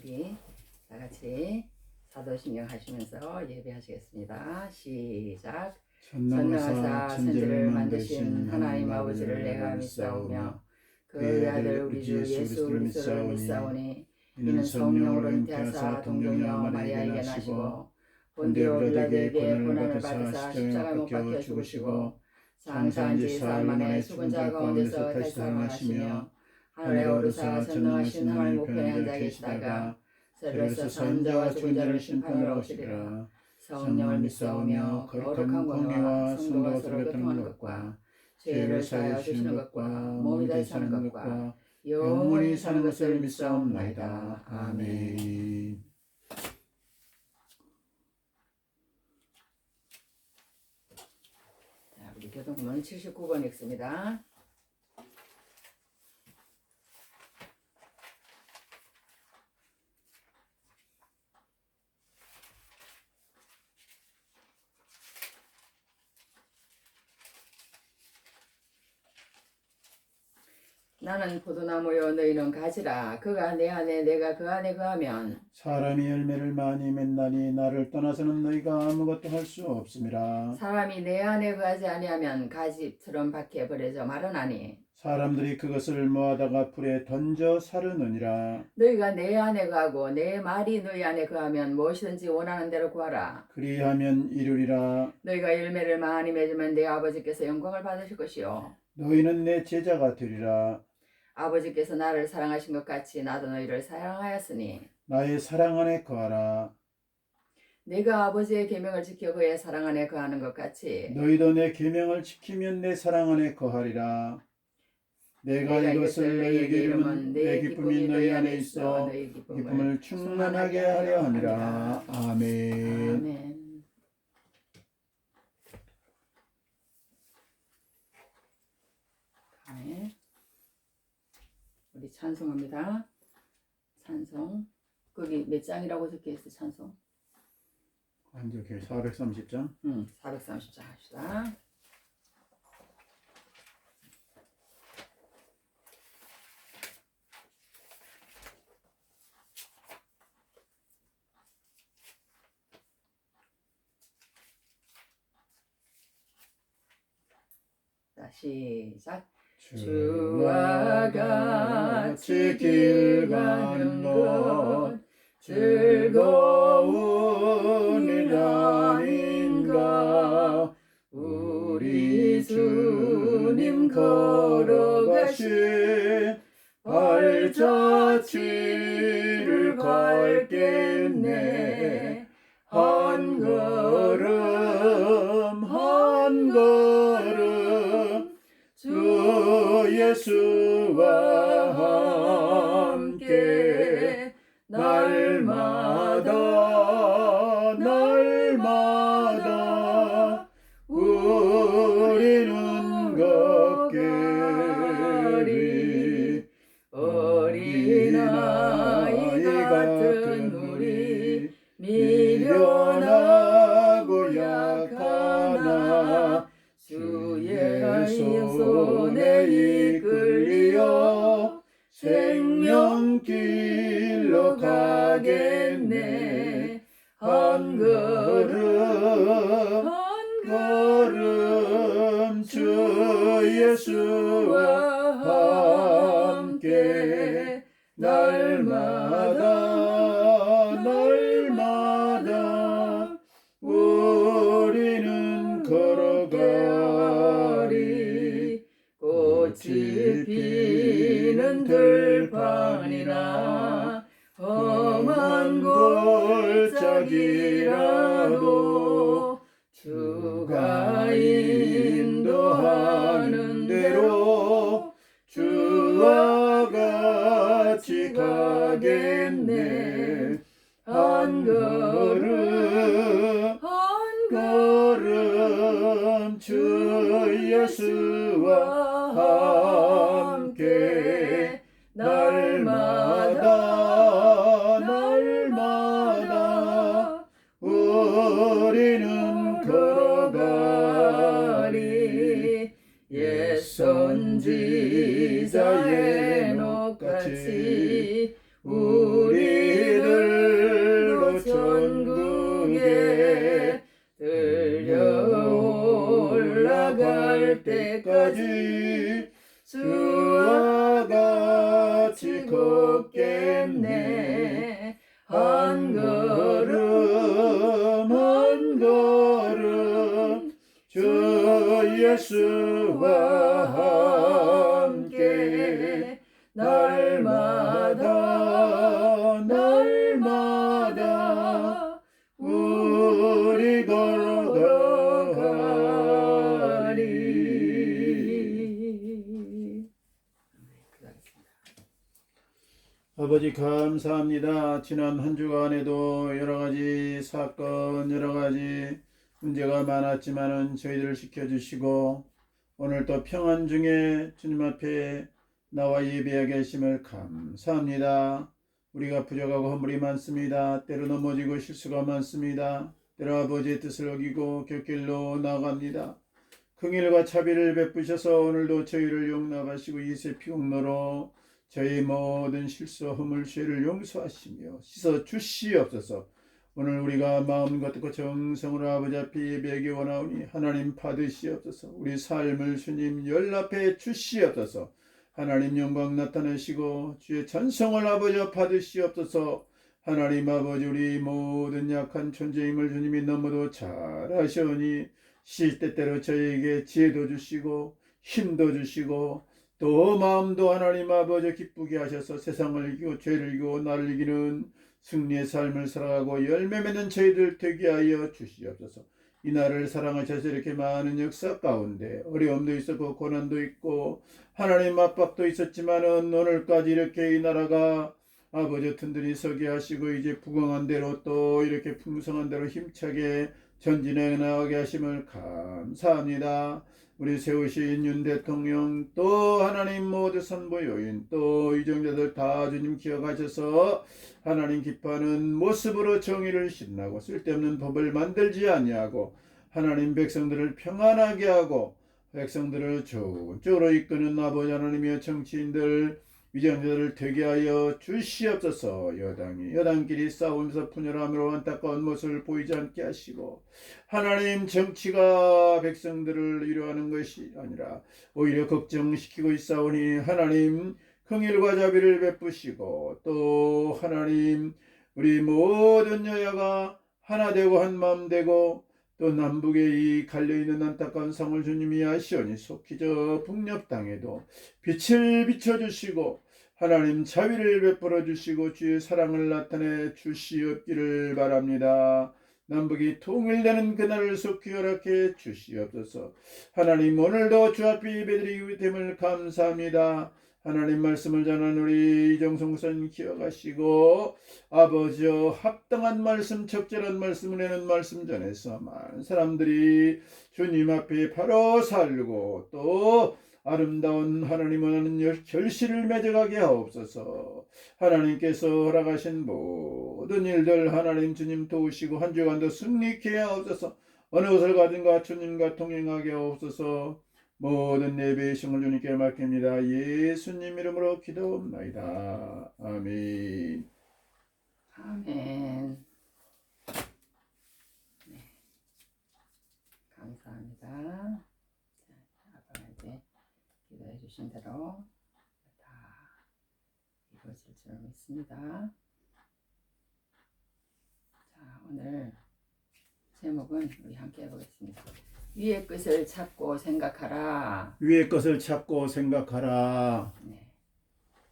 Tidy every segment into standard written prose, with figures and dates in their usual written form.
우리 다 같이 사도신경 하시면서 예배하시겠습니다. 시작. 전능하사 천지를 만드신 하나님 아버지를 내가 믿사오며 그의 아들 우리 주 예수 그리스도를 믿사오니 이는 성령으로 잉태하사 동정녀 마리아에게 나시고 본디오 빌라도에게 고난을 받으사 십자가에 못 박혀 죽으시고 장사한 지 사흘 만에 죽은 자 가운데서 다시 살아나시며 하늘에 오르사 전능하신 하나님 우편에 앉아 계시다가 새로서 산 자와 죽은 자를 심판하러 오시리라. 성령을 믿사오며 거룩한 공의와 성도가 서로 교통하는 것과 죄를 사하여 주시는 것과 몸이 다시 사는 것과 영원히 사는 것을 믿사옵나이다. 아멘. 자, 우리 교동문 79번 읽습니다. 나는 포도나무요 너희는 가지라. 그가 내 안에 내가 그 안에 거하면 사람이 열매를 많이 맺나니 나를 떠나서는 너희가 아무것도 할 수 없음이라. 사람이 내 안에 거하지 아니하면 가지처럼 밖에 버려져 마르나니 사람들이 그것을 모아다가 불에 던져 사르느니라. 너희가 내 안에 거하고 내 말이 너희 안에 거하면 무엇이든지 원하는 대로 구하라. 그리하면 이루리라. 너희가 열매를 많이 맺으면 내 아버지께서 영광을 받으실 것이요 너희는 내 제자가 되리라. 아버지께서 나를 사랑하신 것 같이 나도 너희를 사랑하였으니 나의 사랑 안에 거하라. 내가 아버지의 계명을 지켜 그의 사랑 안에 거하는 것 같이 너희도 내 계명을 지키면 내 사랑 안에 거하리라. 내가 이것을 너희에게 이르면 내 기쁨이 너희 안에 있어 너희 기쁨을 충만하게 하려 함이라. 아멘. 아멘. 아멘. 우리 찬송합니다. 찬송. 거기 몇 장이라고 적혀 있어 찬송? 이렇게 430장. 430장 합시다. 자, 시작. 주와 같이 길 가는 것 즐거운 일 아닌가. 우리 주님 걸어가신 발자취를 밟겠네. 한 걸음 한 걸음 주 예수와 함께 날마다 우리는 걷겠리. 어린아이 같은 우리 미련하고 약하나 주의 손에 이끌려 생명길로 가겠네. 한 걸음 한 걸음 주 예수와 함께 날마다 우리는 걸어가리. 꽃이 피는 들판이나 험한 골짜기라도 주가 인도하는 대로 주와 같이 가겠네. 한 걸음 한 걸음 주 예수와 함께 날마다 우리는 걸어가리. 옛 선지자의 녹같이 우리를 같이 걷겠네. 한 걸음 한 걸음 주 예수와 함께 날마다 날마다 우리 걸어가리. 아버지 감사합니다. 지난 한 주간에도 여러 가지 사건, 여러 가지 문제가 많았지만은 저희들을 지켜주시고 오늘 또 평안 중에 주님 앞에 나와 예배하게 하심을 감사합니다. 우리가 부족하고 허물이 많습니다. 때로 넘어지고 실수가 많습니다. 때로 아버지의 뜻을 어기고 곁길로 나갑니다. 긍휼과 자비를 베푸셔서 오늘도 저희를 용납하시고 이세 피공로로 저희 모든 실수와 허물 죄를 용서하시며 씻어 주시옵소서. 오늘 우리가 마음과 뜻과 정성으로 아버지 앞에 예배하기 원하오니 하나님 받으시옵소서. 우리 삶을 주님 연락해 주시옵소서. 하나님 영광 나타내시고 주의 찬송을 아버지 받으시옵소서. 하나님 아버지 우리 모든 약한 존재임을 주님이 너무도 잘 아시오니 시때때로 저희에게 지혜도 주시고 힘도 주시고 또 마음도 하나님 아버지 기쁘게 하셔서 세상을 이기고 죄를 이기고 나를 이기는 승리의 삶을 살아가고 열매 맺는 저희들 되게 하여 주시옵소서. 이 나라를 사랑하셔서 이렇게 많은 역사 가운데 어려움도 있었고 고난도 있고 하나님 압박도 있었지만은 오늘까지 이렇게 이 나라가 아버지 든든히 서게 하시고 이제 부강한 대로 또 이렇게 풍성한 대로 힘차게 전진해 나가게 하심을 감사합니다. 우리 세우신 윤 대통령 또 하나님 모두 선보 요인 또 이정자들 다 주님 기억하셔서 하나님 기뻐하는 모습으로 정의를 신나고 쓸데없는 법을 만들지 아니하고 하나님 백성들을 평안하게 하고 백성들을 좋은 쪽으로 이끄는 아버지 하나님의 정치인들 위정자들을 되게 하여 주시옵소서. 여당끼리 싸우면서 분열함으로 안타까운 모습을 보이지 않게 하시고 하나님 정치가 백성들을 위로하는 것이 아니라 오히려 걱정시키고 있사오니 하나님 긍휼과 자비를 베푸시고 또 하나님 우리 모든 여야가 하나 되고 한 마음 되고 또 남북에 이 갈려있는 안타까운 상을 주님이 아시오니 속히 저 북녘 땅에도 빛을 비춰주시고 하나님 자비를 베풀어 주시고 주의 사랑을 나타내 주시옵기를 바랍니다. 남북이 통일되는 그날을 속히 허락해 주시옵소서. 하나님 오늘도 주 앞에 예배드리기 됨을 감사합니다. 하나님 말씀을 전한 우리 이정성 목사님 기억하시고 아버지여 합당한 말씀 적절한 말씀을 내는 말씀 전해서 많은 사람들이 주님 앞에 바로 살고 또 아름다운 하나님 원하는 결실을 맺어가게 하옵소서. 하나님께서 허락하신 모든 일들 하나님 주님 도우시고 한 주간도 승리케 하옵소서. 어느 곳을 가든가 주님과 동행하게 하옵소서. 모든 예배의 신을 주님께 맡깁니다. 예수님 이름으로 기도옵나이다. 아멘. 아멘. 네. 감사합니다. 아빠가 이제 기도해 주신 대로 다 이루어질 줄 믿습니다. 자, 오늘 제목은 우리 함께 해보겠습니다. 위의 것을 찾고 생각하라. 위의 것을 찾고 생각하라. 네,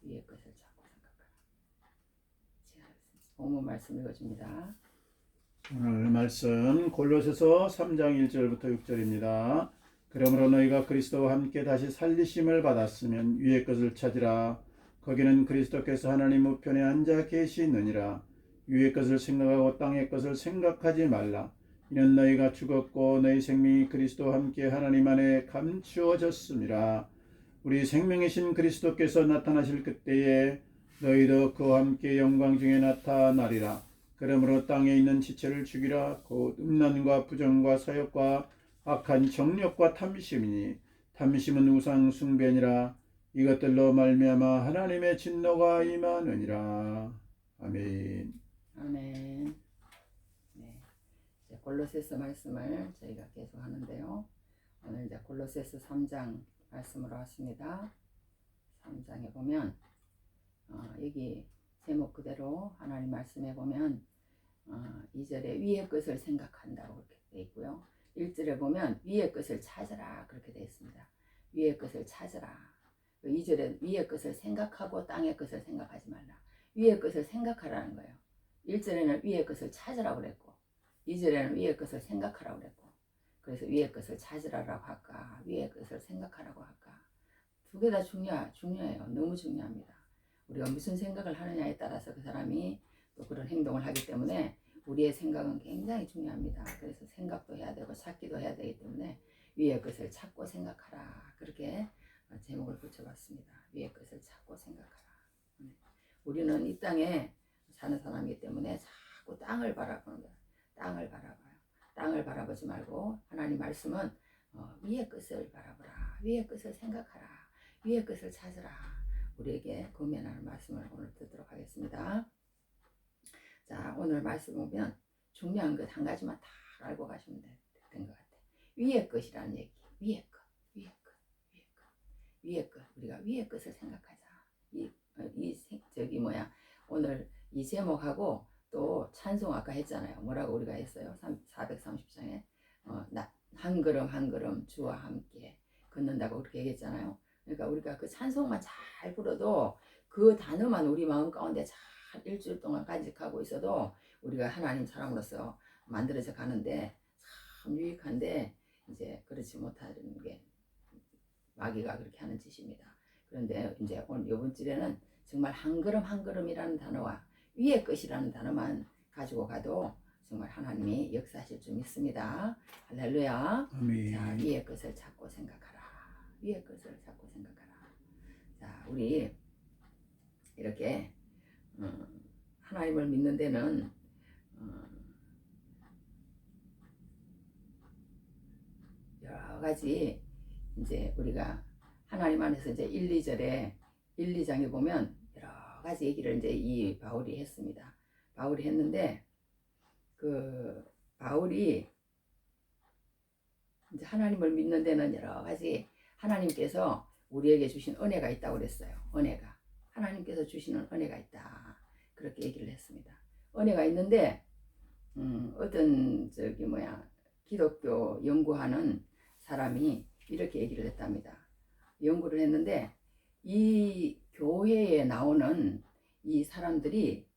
위의 것을 찾고 생각하라. 자, 본문 말씀 읽어줍니다. 오늘 말씀 골로새서 3장 1절부터 6절입니다. 그러므로 너희가 그리스도와 함께 다시 살리심을 받았으면 위의 것을 찾으라. 거기는 그리스도께서 하나님 우편에 앉아 계시느니라. 위의 것을 생각하고 땅의 것을 생각하지 말라. 이는 너희가 죽었고 너희 생명이 그리스도와 함께 하나님 안에 감추어졌음이라. 우리 생명이신 그리스도께서 나타나실 그때에 너희도 그와 함께 영광 중에 나타나리라. 그러므로 땅에 있는 지체를 죽이라. 곧 음란과 부정과 사욕과 악한 정욕과 탐심이니 탐심은 우상 숭배니라. 이것들로 말미암아 하나님의 진노가 임하느니라. 아멘. 아멘. 네, 이제 골로새서 말씀을 저희가 계속 하는데요. 오늘 이제 골로새서 3장 말씀으로 왔습니다. 3장에 보면 여기 제목 그대로 하나님 말씀에 보면 2절에 위의 것을 생각한다고 그렇게 되어 있고요. 1절에 보면 위의 것을 찾으라 그렇게 되어 있습니다. 위의 것을 찾으라. 2절에 위의 것을 생각하고 땅의 것을 생각하지 말라. 위의 것을 생각하라는 거예요. 1절에는 위의 것을 찾으라고 그랬고 2절에는 위의 것을 생각하라고 그랬고, 그래서 위의 것을 찾으라고 할까 위의 것을 생각하라고 할까, 두 개 다 중요해요. 너무 중요합니다. 우리가 무슨 생각을 하느냐에 따라서 그 사람이 또 그런 행동을 하기 때문에 우리의 생각은 굉장히 중요합니다. 그래서 생각도 해야 되고 찾기도 해야 되기 때문에 위의 것을 찾고 생각하라 그렇게 제목을 붙여봤습니다. 위의 것을 찾고 생각하라. 우리는 이 땅에 사는 사람이기 때문에 자꾸 땅을 바라보는 거예요. 땅을 바라봐요. 땅을 바라보지 말고 하나님 말씀은 위의 것을 바라보라. 위의 것을 생각하라. 위의 것을 찾으라. 우리에게 권면하는 말씀을 오늘 듣도록 하겠습니다. 자, 오늘 말씀 보면 중요한 것 한 가지만 다 알고 가시면 된 것 같아요. 위의 것이라는 얘기. 위의 것, 위의 것, 위의 것, 위의 것. 우리가 위의 것을 생각하자. 오늘 이 제목하고 또 찬송 아까 했잖아요. 뭐라고 우리가 했어요? 430장에 한 걸음 한 걸음 주와 함께 걷는다고 그렇게 얘기했잖아요. 그러니까 우리가 그 찬송만 잘 불어도 그 단어만 우리 마음 가운데 잘 일주일 동안 간직하고 있어도 우리가 하나님 사람으로서 만들어져 가는데 참 유익한데, 이제 그렇지 못하는 게 마귀가 그렇게 하는 짓입니다. 그런데 이제 오늘 이번 주에는 정말 한 걸음 한 걸음이라는 단어와 위의 것이라는 단어만 가지고 가도 정말 하나님이 역사하실 줄 믿습니다. 할렐루야. 아멘. 자, 위의 것을 찾고 생각하라. 위의 것을 찾고 생각하라. 자, 우리 이렇게 하나님을 믿는 데는 여러 가지 이제 우리가 하나님 안에서 이제 1, 2장에 보면 여러 가지 얘기를 이제 이 바울이 했습니다. 바울이 했는데 그 바울이 이제 하나님을 믿는 데는 여러 가지 하나님께서 우리에게 주신 은혜가 있다고 그랬어요. 은혜가 하나님께서 주시는 은혜가 있다 그렇게 얘기를 했습니다. 은혜가 있는데 어떤 기독교 연구하는 사람이 이렇게 얘기를 했답니다. 연구를 했는데 이 교회에 나오는 이 사람들이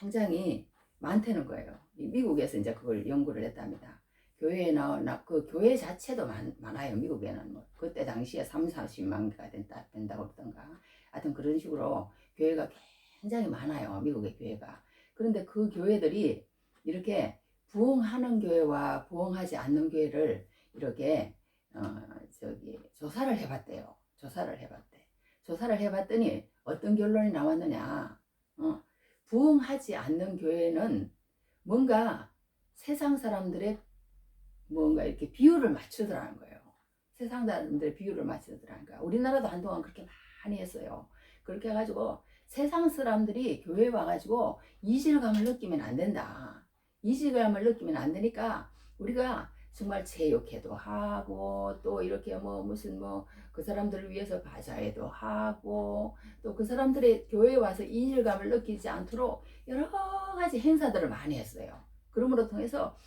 굉장히 많다는 거예요. 미국에서 이제 그걸 연구를 했답니다. 교회에 그 교회 자체도 많아요. 미국에는 뭐 그때 당시에 30-40만 개가 된다고 그러던가. 하여튼 그런 식으로 교회가 굉장히 많아요. 미국의 교회가. 그런데 그 교회들이 이렇게 부흥하는 교회와 부흥하지 않는 교회를 이렇게 조사를 해봤대요. 조사를 해봤더니 어떤 결론이 나왔느냐. 부흥하지 않는 교회는 뭔가 세상 사람들의 뭔가 이렇게 비율을 맞추더라는 거예요. 세상 사람들의 비율을 맞추더라는 거야. 우리나라도 한동안 그렇게 많이 했어요. 그렇게 해가지고 세상 사람들이 교회에 와가지고 이질감을 느끼면 안 된다. 이질감을 느끼면 안 되니까 우리가 정말 제욕회도 하고 또 이렇게 그 사람들을 위해서 바자회도 하고 또 그 사람들의 교회에 와서 이질감을 느끼지 않도록 여러 가지 행사들을 많이 했어요. 그러므로 통해서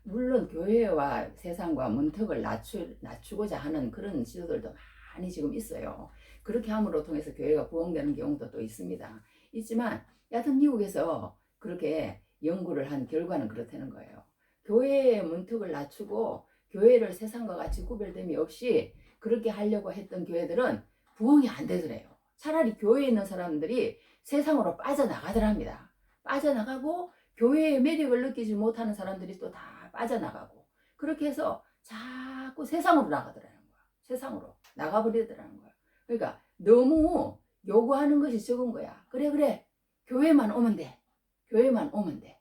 물론 교회와 세상과 문턱을 낮추고자 하는 그런 지도들도 많이 지금 있어요. 그렇게 함으로 통해서 교회가 부흥되는 경우도 또 있지만 여하튼 미국에서 그렇게 연구를 한 결과는 그렇다는 거예요. 교회의 문턱을 낮추고 교회를 세상과 같이 구별됨이 없이 그렇게 하려고 했던 교회들은 부흥이 안 되더래요. 차라리 교회에 있는 사람들이 세상으로 빠져나가더랍니다. 빠져나가고 교회의 매력을 느끼지 못하는 사람들이 또 다 빠져나가고 그렇게 해서 자꾸 세상으로 나가더라는 거야. 세상으로 나가버리더라는 거야. 그러니까 너무 요구하는 것이 적은 거야. 그래 교회만 오면 돼. 교회만 오면 돼.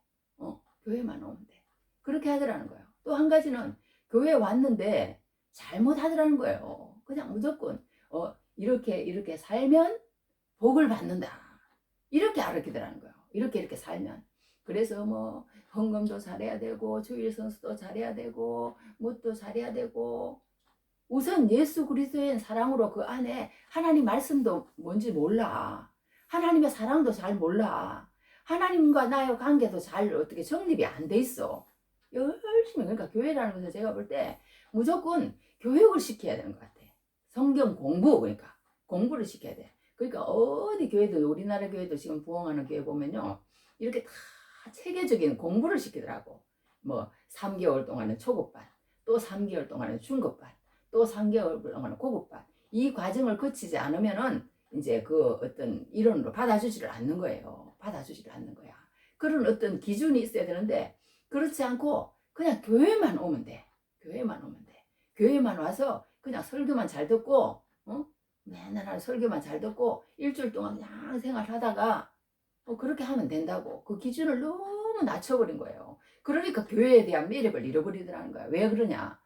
그렇게 하더라는 거예요. 또 한 가지는 교회에 왔는데 잘못하더라는 거예요. 그냥 무조건 이렇게 살면 복을 받는다. 이렇게 가르치더라는 거예요. 이렇게 살면. 그래서 헌금도 잘해야 되고 주일 선수도 잘해야 되고 뭣도 잘해야 되고 우선 예수 그리스도의 사랑으로 그 안에 하나님 말씀도 뭔지 몰라. 하나님의 사랑도 잘 몰라. 하나님과 나의 관계도 잘 어떻게 정립이 안 돼 있어. 열심히, 그러니까 교회라는 것은 제가 볼 때 무조건 교육을 시켜야 되는 것 같아. 성경 공부, 그러니까 공부를 시켜야 돼. 그러니까 어디 교회도, 우리나라 교회도 지금 부흥하는 교회 보면요, 이렇게 다 체계적인 공부를 시키더라고. 뭐 3개월 동안은 초급반, 또 3개월 동안은 중급반, 또 3개월 동안은 고급반. 이 과정을 거치지 않으면은 이제 그 어떤 이론으로 받아주지를 않는 거예요. 받아주지를 않는 거야. 그런 어떤 기준이 있어야 되는데, 그렇지 않고 그냥 교회만 오면 돼. 교회만 오면 돼. 교회만 와서 그냥 설교만 잘 듣고, 맨날 설교만 잘 듣고 일주일 동안 그냥 생활하다가 그렇게 하면 된다고. 그 기준을 너무 낮춰버린 거예요. 그러니까 교회에 대한 매력을 잃어버리더라는 거야. 왜 그러냐?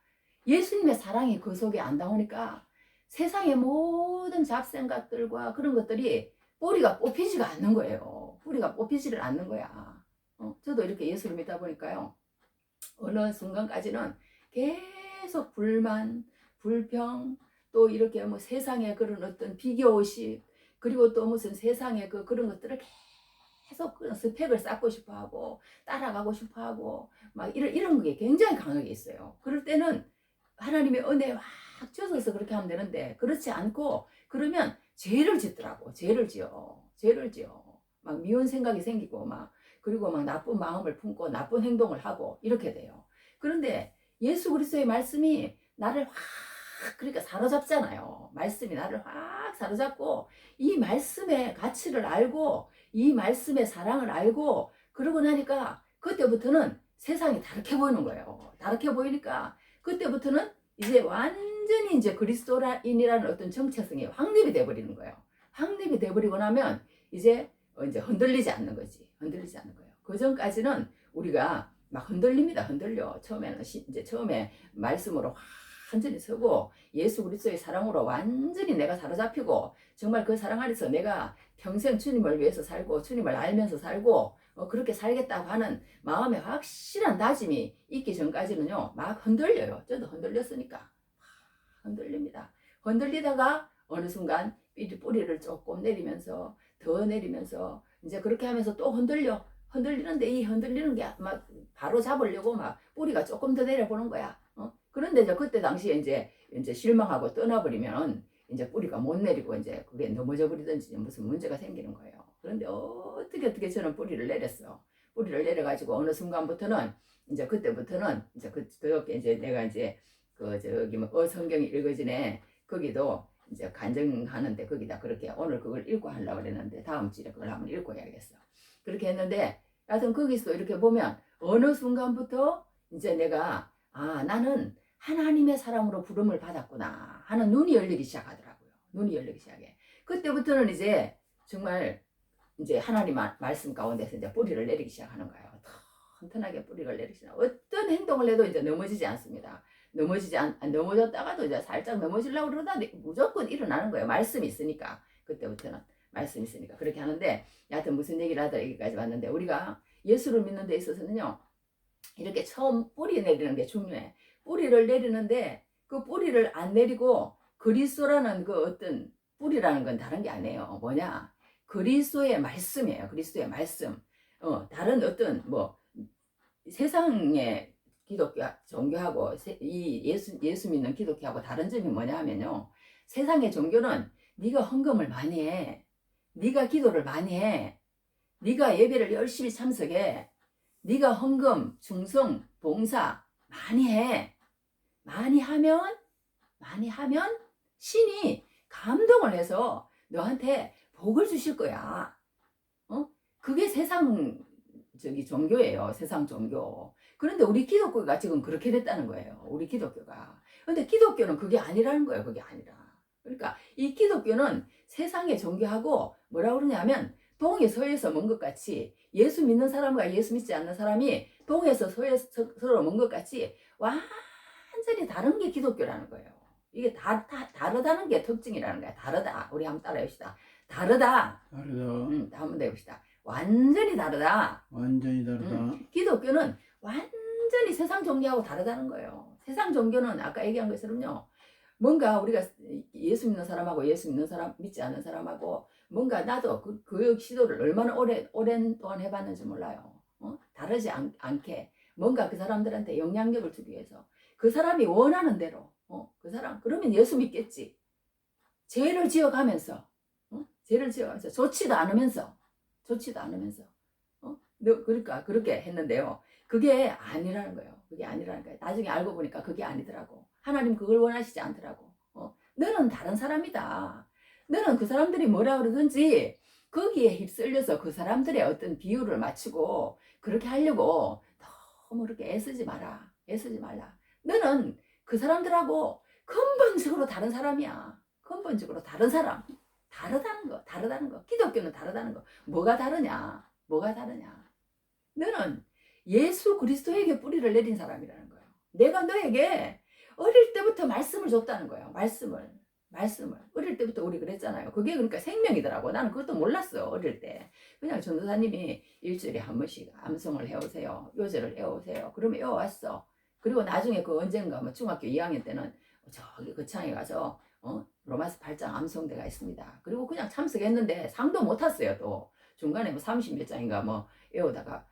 예수님의 사랑이 그 속에 안 닿으니까 세상의 모든 잡생각들과 그런 것들이 뿌리가 뽑히지가 않는 거예요. 뿌리가 뽑히지를 않는 거야. 저도 이렇게 예수를 믿다 보니까요, 어느 순간까지는 계속 불만, 불평, 또 이렇게 뭐 세상의 그런 어떤 비교의식, 그리고 또 무슨 세상의 그런 것들을 계속 그 스펙을 쌓고 싶어 하고, 따라가고 싶어 하고, 막 이런 게 굉장히 강하게 있어요. 그럴 때는 하나님의 은혜에 확 젖어서 그렇게 하면 되는데, 그렇지 않고, 그러면 죄를 짓더라고. 죄를 지어. 죄를 지어. 막 미운 생각이 생기고, 그리고 막 나쁜 마음을 품고, 나쁜 행동을 하고, 이렇게 돼요. 그런데 예수 그리스도의 말씀이 나를 확, 그러니까 사로잡잖아요. 말씀이 나를 확 사로잡고, 이 말씀의 가치를 알고, 이 말씀의 사랑을 알고, 그러고 나니까, 그때부터는 세상이 다르게 보이는 거예요. 다르게 보이니까, 그때부터는 이제 완전히 이제 그리스도인이라는 어떤 정체성이 확립이 돼버리는 거예요. 확립이 돼버리고 나면 이제 흔들리지 않는 거지. 흔들리지 않는 거예요. 그 전까지는 우리가 막 흔들립니다. 흔들려. 처음에는 이제 처음에 말씀으로 완전히 서고 예수 그리스도의 사랑으로 완전히 내가 사로잡히고 정말 그 사랑 안에서 내가 평생 주님을 위해서 살고 주님을 알면서 살고 그렇게 살겠다고 하는 마음의 확실한 다짐이 있기 전까지는요, 막 흔들려요. 저도 흔들렸으니까 흔들립니다. 흔들리다가 어느 순간 뿌리를 조금 내리면서 더 내리면서 이제 그렇게 하면서 또 흔들리는데 이 흔들리는 게 막 바로 잡으려고 막 뿌리가 조금 더 내려보는 거야. 그런데 이제 그때 당시에 이제 실망하고 떠나버리면 이제 뿌리가 못 내리고 이제 그게 넘어져 버리든지 무슨 문제가 생기는 거예요. 그런데 어떻게 저는 뿌리를 내렸어. 뿌리를 내려가지고 어느 순간부터는 이제 그때부터는 이제 그렇게 이제 내가 이제 저기 뭐 성경이 읽어지네 거기도 이제 간증하는데 거기다 그렇게 오늘 그걸 읽고 하려고 그랬는데 다음 주에 그걸 한번 읽고 해야겠어. 그렇게 했는데 하여튼 거기서 이렇게 보면 어느 순간부터 이제 내가 나는 하나님의 사랑으로 부름을 받았구나 하는 눈이 열리기 시작하더라고요. 눈이 열리기 시작해. 그때부터는 이제 정말 이제 하나님 말씀 가운데서 이제 뿌리를 내리기 시작하는 거예요. 튼튼하게 뿌리를 내리기 시작. 어떤 행동을 해도 이제 넘어지지 않습니다. 넘어졌다가도 이제 살짝 넘어지려고 그러다 무조건 일어나는 거예요. 말씀이 있으니까. 그때부터는 말씀이 있으니까 그렇게 하는데, 여하튼 무슨 얘기를 하다 여기까지 왔는데, 우리가 예수를 믿는 데 있어서는요, 이렇게 처음 뿌리 내리는 게 중요해. 뿌리를 내리는데 그 뿌리를 안 내리고 그리스도라는 그 어떤 뿌리라는 건 다른 게 아니에요. 뭐냐? 그리스도의 말씀이에요. 그리스도의 말씀. 다른 어떤 뭐 세상의 기독교 종교하고 이 예수 믿는 기독교하고 다른 점이 뭐냐 하면요, 세상의 종교는 네가 헌금을 많이 해, 네가 기도를 많이 해, 네가 예배를 열심히 참석해, 네가 헌금, 충성, 봉사 많이 해. 많이 하면 신이 감동을 해서 너한테 복을 주실 거야. 그게 세상 종교예요. 세상 종교. 그런데 우리 기독교가 지금 그렇게 됐다는 거예요. 우리 기독교가. 근데 기독교는 그게 아니라는 거예요. 그게 아니라. 그러니까 이 기독교는 세상의 종교하고 뭐라 그러냐면 동에 서에서 먼 것 같이, 예수 믿는 사람과 예수 믿지 않는 사람이 동에서 서에서 서로 먼 것 같이 완전히 다른 게 기독교라는 거예요. 이게 다르다는 게 특징이라는 거야. 다르다. 우리 한번 따라해 봅시다. 다르다. 한번 해봅시다. 완전히 다르다. 완전히 다르다. 기독교는 완전히 세상 종교하고 다르다는 거예요. 세상 종교는 아까 얘기한 것처럼요, 뭔가 우리가 예수 믿는 사람하고 예수 믿는 사람 믿지 않는 사람하고 뭔가 나도 그 시도를 얼마나 오랜 동안 해봤는지 몰라요. 다르지 않게 뭔가 그 사람들한테 영향력을 주기 위해서 그 사람이 원하는 대로 그 사람 그러면 예수 믿겠지. 죄를 지어가면서 죄를 지어가면서 좋지도 않으면서 그러니까 그렇게 했는데요. 그게 아니라는 거예요. 그게 아니라는 거예요. 나중에 알고 보니까 그게 아니더라고. 하나님 그걸 원하시지 않더라고. 너는 다른 사람이다. 너는 그 사람들이 뭐라 그러든지 거기에 휩쓸려서 그 사람들의 어떤 비유를 맞추고 그렇게 하려고 너무 그렇게 애쓰지 마라. 애쓰지 말라. 너는 그 사람들하고 근본적으로 다른 사람이야. 근본적으로 다른 사람. 다르다는 거. 기독교는 다르다는 거. 뭐가 다르냐? 너는 예수 그리스도에게 뿌리를 내린 사람이라는 거예요. 내가 너에게 어릴 때부터 말씀을 줬다는 거예요. 말씀을. 어릴 때부터 우리 그랬잖아요. 그게 그러니까 생명이더라고. 나는 그것도 몰랐어. 어릴 때. 그냥 전도사님이 일주일에 한 번씩 암송을 해오세요. 요절을 해오세요. 그러면 해왔어. 그리고 나중에 그 언젠가 뭐 중학교 2학년 때는 저기 거창에 가서 로마서 8장 암송대가 있습니다. 그리고 그냥 참석했는데 상도 못 탔어요. 또 중간에 뭐 30몇 장인가 뭐 외우다가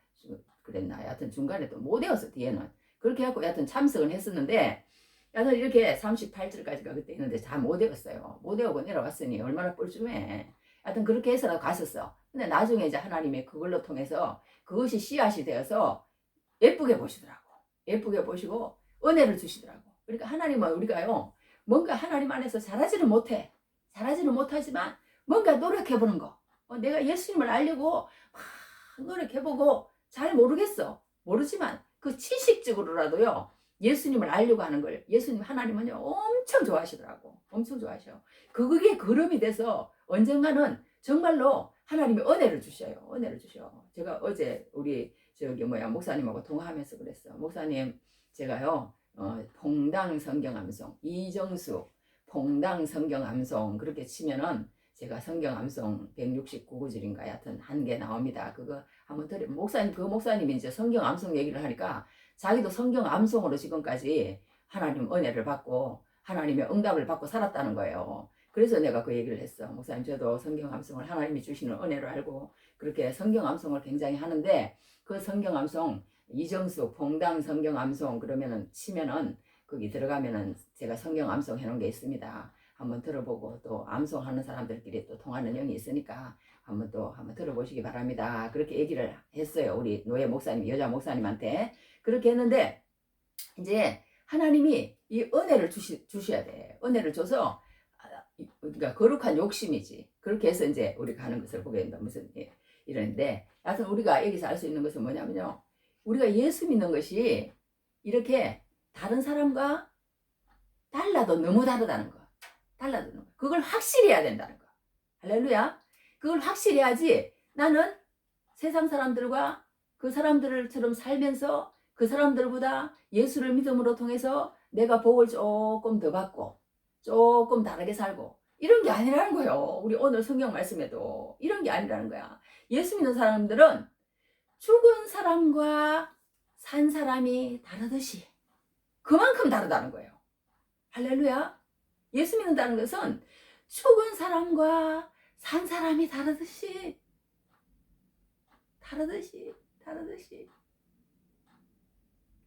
그랬나. 하여튼 중간에 또 못 외웠어. 뒤에는. 그렇게 해갖고 하여튼 참석은 했었는데 하여튼 이렇게 38절까지가 그때 있는데 다 못 외웠어요. 못 외우고 내려왔으니 얼마나 뻘쭘해. 하여튼 그렇게 해서라도 갔었어. 근데 나중에 이제 하나님의 그걸로 통해서 그것이 씨앗이 되어서 예쁘게 보시더라고. 예쁘게 보시고 은혜를 주시더라고. 그러니까 하나님은 우리가요. 뭔가 하나님 안에서 잘하지는 못해. 잘하지는 못하지만 뭔가 노력해보는 거. 내가 예수님을 알려고 막 노력해보고 잘 모르겠어. 모르지만 그 지식적으로라도요. 예수님을 알려고 하는 걸 예수님 하나님은요. 엄청 좋아하시더라고. 엄청 좋아하셔. 그게 걸음이 돼서 언젠가는 정말로 하나님이 은혜를 주셔요. 은혜를 주셔. 제가 어제 우리 목사님하고 통화하면서 그랬어. 목사님 제가요. 봉당 성경 암송 이정수 봉당 성경 암송 그렇게 치면은 제가 성경 암송 169구절인가 하여튼 한 개 나옵니다. 그거 한번 목사님 그 목사님이 이제 성경 암송 얘기를 하니까 자기도 성경 암송으로 지금까지 하나님 은혜를 받고 하나님의 응답을 받고 살았다는 거예요. 그래서 내가 그 얘기를 했어. 목사님 저도 성경 암송을 하나님이 주시는 은혜를 알고 그렇게 성경 암송을 굉장히 하는데 그 성경 암송 이정수 봉당 성경 암송 그러면은 치면은 거기 들어가면은 제가 성경 암송 해놓은 게 있습니다. 한번 들어보고 또 암송하는 사람들끼리 또 통하는 영이 있으니까 한번 들어보시기 바랍니다. 그렇게 얘기를 했어요. 우리 노예 목사님 여자 목사님한테 그렇게 했는데 이제 하나님이 이 은혜를 주셔야 돼. 은혜를 줘서 그러니까 거룩한 욕심이지. 그렇게 해서 이제 우리가 하는 것을 보게 된다. 무슨 이러는데 하여튼 우리가 여기서 알 수 있는 것은 뭐냐면요. 우리가 예수 믿는 것이 이렇게 다른 사람과 달라도 너무 다르다는 거. 그걸 확실히 해야 된다는 거. 할렐루야. 그걸 확실히 해야지 나는 세상 사람들과 그 사람들처럼 살면서 그 사람들보다 예수를 믿음으로 통해서 내가 복을 조금 더 받고 조금 다르게 살고 이런 게 아니라는 거예요. 우리 오늘 성경 말씀에도 이런 게 아니라는 거야. 예수 믿는 사람들은 죽은 사람과 산 사람이 다르듯이 그만큼 다르다는 거예요. 할렐루야. 예수 믿는다는 것은 죽은 사람과 산 사람이 다르듯이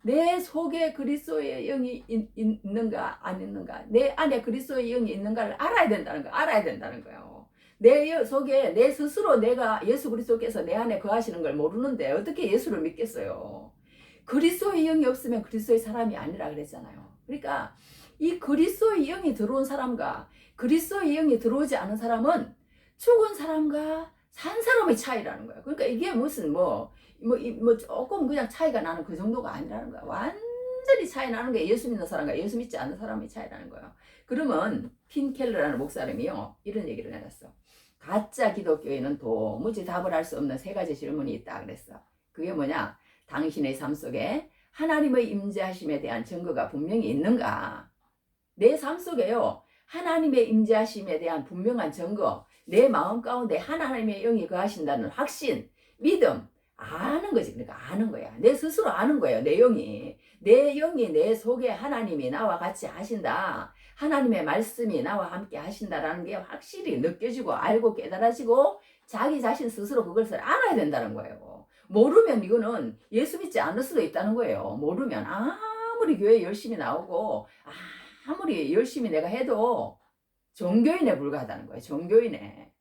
내 속에 그리스도의 영이 있는가 안 있는가 내 안에 그리스도의 영이 있는가를 알아야 된다는 거예요. 내 속에 내 스스로 내가 예수 그리스도께서 내 안에 거하시는 걸 모르는데 어떻게 예수를 믿겠어요. 그리스도의 영이 없으면 그리스도의 사람이 아니라 그랬잖아요. 그러니까 이 그리스도의 영이 들어온 사람과 그리스도의 영이 들어오지 않은 사람은 죽은 사람과 산 사람의 차이라는 거야. 그러니까 이게 무슨 조금 그냥 차이가 나는 그 정도가 아니라는 거야. 완전히 차이 나는 게 예수 믿는 사람과 예수 믿지 않는 사람의 차이라는 거예요. 그러면 핀 켈러라는 목사님이요 이런 얘기를 해놨어. 가짜 기독교에는 도무지 답을 할 수 없는 세 가지 질문이 있다 그랬어. 그게 뭐냐? 당신의 삶 속에 하나님의 임재하심에 대한 증거가 분명히 있는가? 내 삶 속에요 하나님의 임재하심에 대한 분명한 증거, 내 마음 가운데 하나님의 영이 거하신다는 확신, 믿음, 아는 거지. 그러니까 아는 거야. 내 스스로 아는 거예요. 내 영이 내 속에 하나님이 나와 같이 하신다. 하나님의 말씀이 나와 함께 하신다라는 게 확실히 느껴지고 알고 깨달아지고 자기 자신 스스로 그것을 알아야 된다는 거예요. 모르면 이거는 예수 믿지 않을 수도 있다는 거예요. 모르면 아무리 교회 열심히 나오고 아무리 열심히 내가 해도 종교인에 불과하다는 거예요. 종교인에.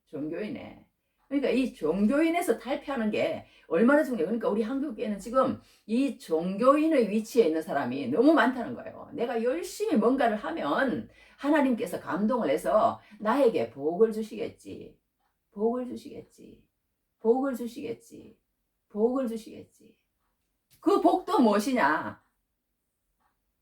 그러니까 이 종교인에서 탈피하는 게 얼마나 중요해요. 그러니까 우리 한국에는 지금 이 종교인의 위치에 있는 사람이 너무 많다는 거예요. 내가 열심히 뭔가를 하면 하나님께서 감동을 해서 나에게 복을 주시겠지. 복을 주시겠지. 복을 주시겠지. 복을 주시겠지. 그 복도 무엇이냐?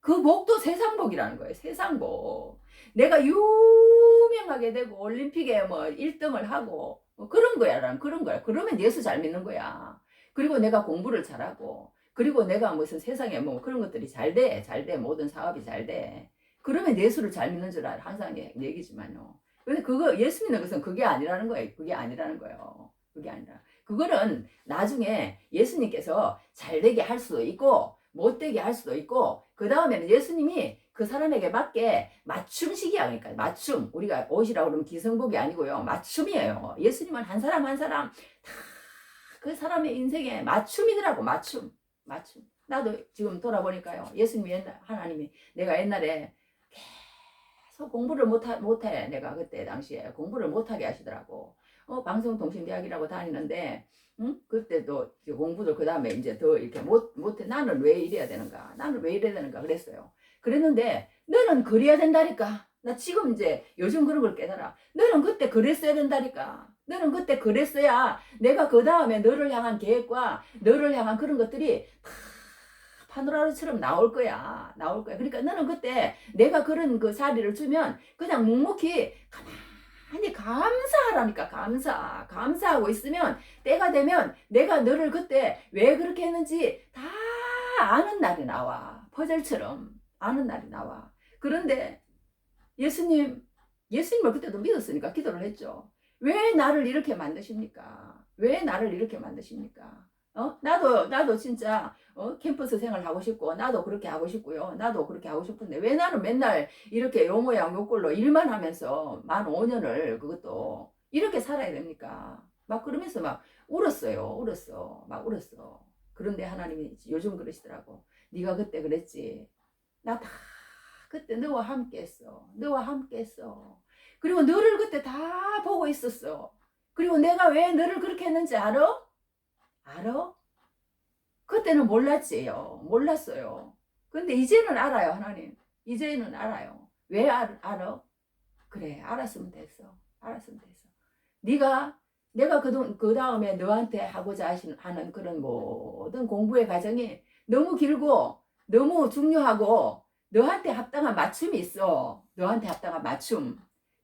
그 복도 세상복이라는 거예요. 세상복. 내가 유명하게 되고 올림픽에 뭐 1등을 하고 뭐 그런 거야. 그런 거야. 그러면 예수 잘 믿는 거야. 그리고 내가 공부를 잘하고 그리고 내가 무슨 세상에 뭐 그런 것들이 잘 돼. 모든 사업이 잘 돼. 그러면 예수를 잘 믿는 줄 알아. 항상 얘기지만요. 근데 그거 예수 믿는 것은 그게 아니라는 거예요. 그게 아니라는 거예요. 그게 아니라. 그거는 나중에 예수님께서 잘 되게 할 수도 있고 못되게 할 수도 있고 그 다음에는 예수님이 그 사람에게 맞게 맞춤식이야. 그러니까 맞춤. 우리가 옷이라고 그러면 기성복이 아니고요. 맞춤이에요. 예수님은 한 사람 한 사람 다 그 사람의 인생에 맞춤이더라고. 맞춤. 나도 지금 돌아보니까요. 예수님이 하나님이 내가 옛날에 계속 공부를 못해. 내가 그때 당시에 공부를 못하게 하시더라고. 방송통신대학이라고 다니는데 그때도 공부도 그 다음에 이제 더 이렇게 못해. 나는 왜 이래야 되는가? 그랬어요. 그랬는데, 너는 그래야 된다니까. 나 지금 이제 요즘 그런 걸 깨달아. 너는 그때 그랬어야 된다니까. 너는 그때 그랬어야 내가 그 다음에 너를 향한 계획과 너를 향한 그런 것들이 다 파노라마처럼 나올 거야. 그러니까 너는 그때 내가 그런 그 자리를 주면 그냥 묵묵히 가만히 감사하라니까. 감사하고 있으면 때가 되면 내가 너를 그때 왜 그렇게 했는지 다 아는 날이 나와. 퍼즐처럼 아는 날이 나와. 그런데 예수님을 그때도 믿었으니까 기도를 했죠. 왜 나를 이렇게 만드십니까? 나도 진짜 캠퍼스 생활 하고 싶고 나도 그렇게 하고 싶고요. 나도 그렇게 하고 싶은데 왜 나는 맨날 이렇게 요 모양 요 꼴로 일만 하면서 만 5년을 그것도 이렇게 살아야 됩니까? 막 그러면서 막 울었어요. 막 울었어. 그런데 하나님이 요즘 그러시더라고. 네가 그때 그랬지. 나 다 그때 너와 함께 했어. 그리고 너를 그때 다 보고 있었어. 그리고 내가 왜 너를 그렇게 했는지 알아? 그때는 몰랐어요. 근데 이제는 알아요, 하나님. 이제는 알아요. 왜 알아? 그래, 알았으면 됐어. 내가 그 다음에 너한테 하고자 하는 그런 모든 공부의 과정이 너무 길고 너무 중요하고 너한테 합당한 맞춤이 있어.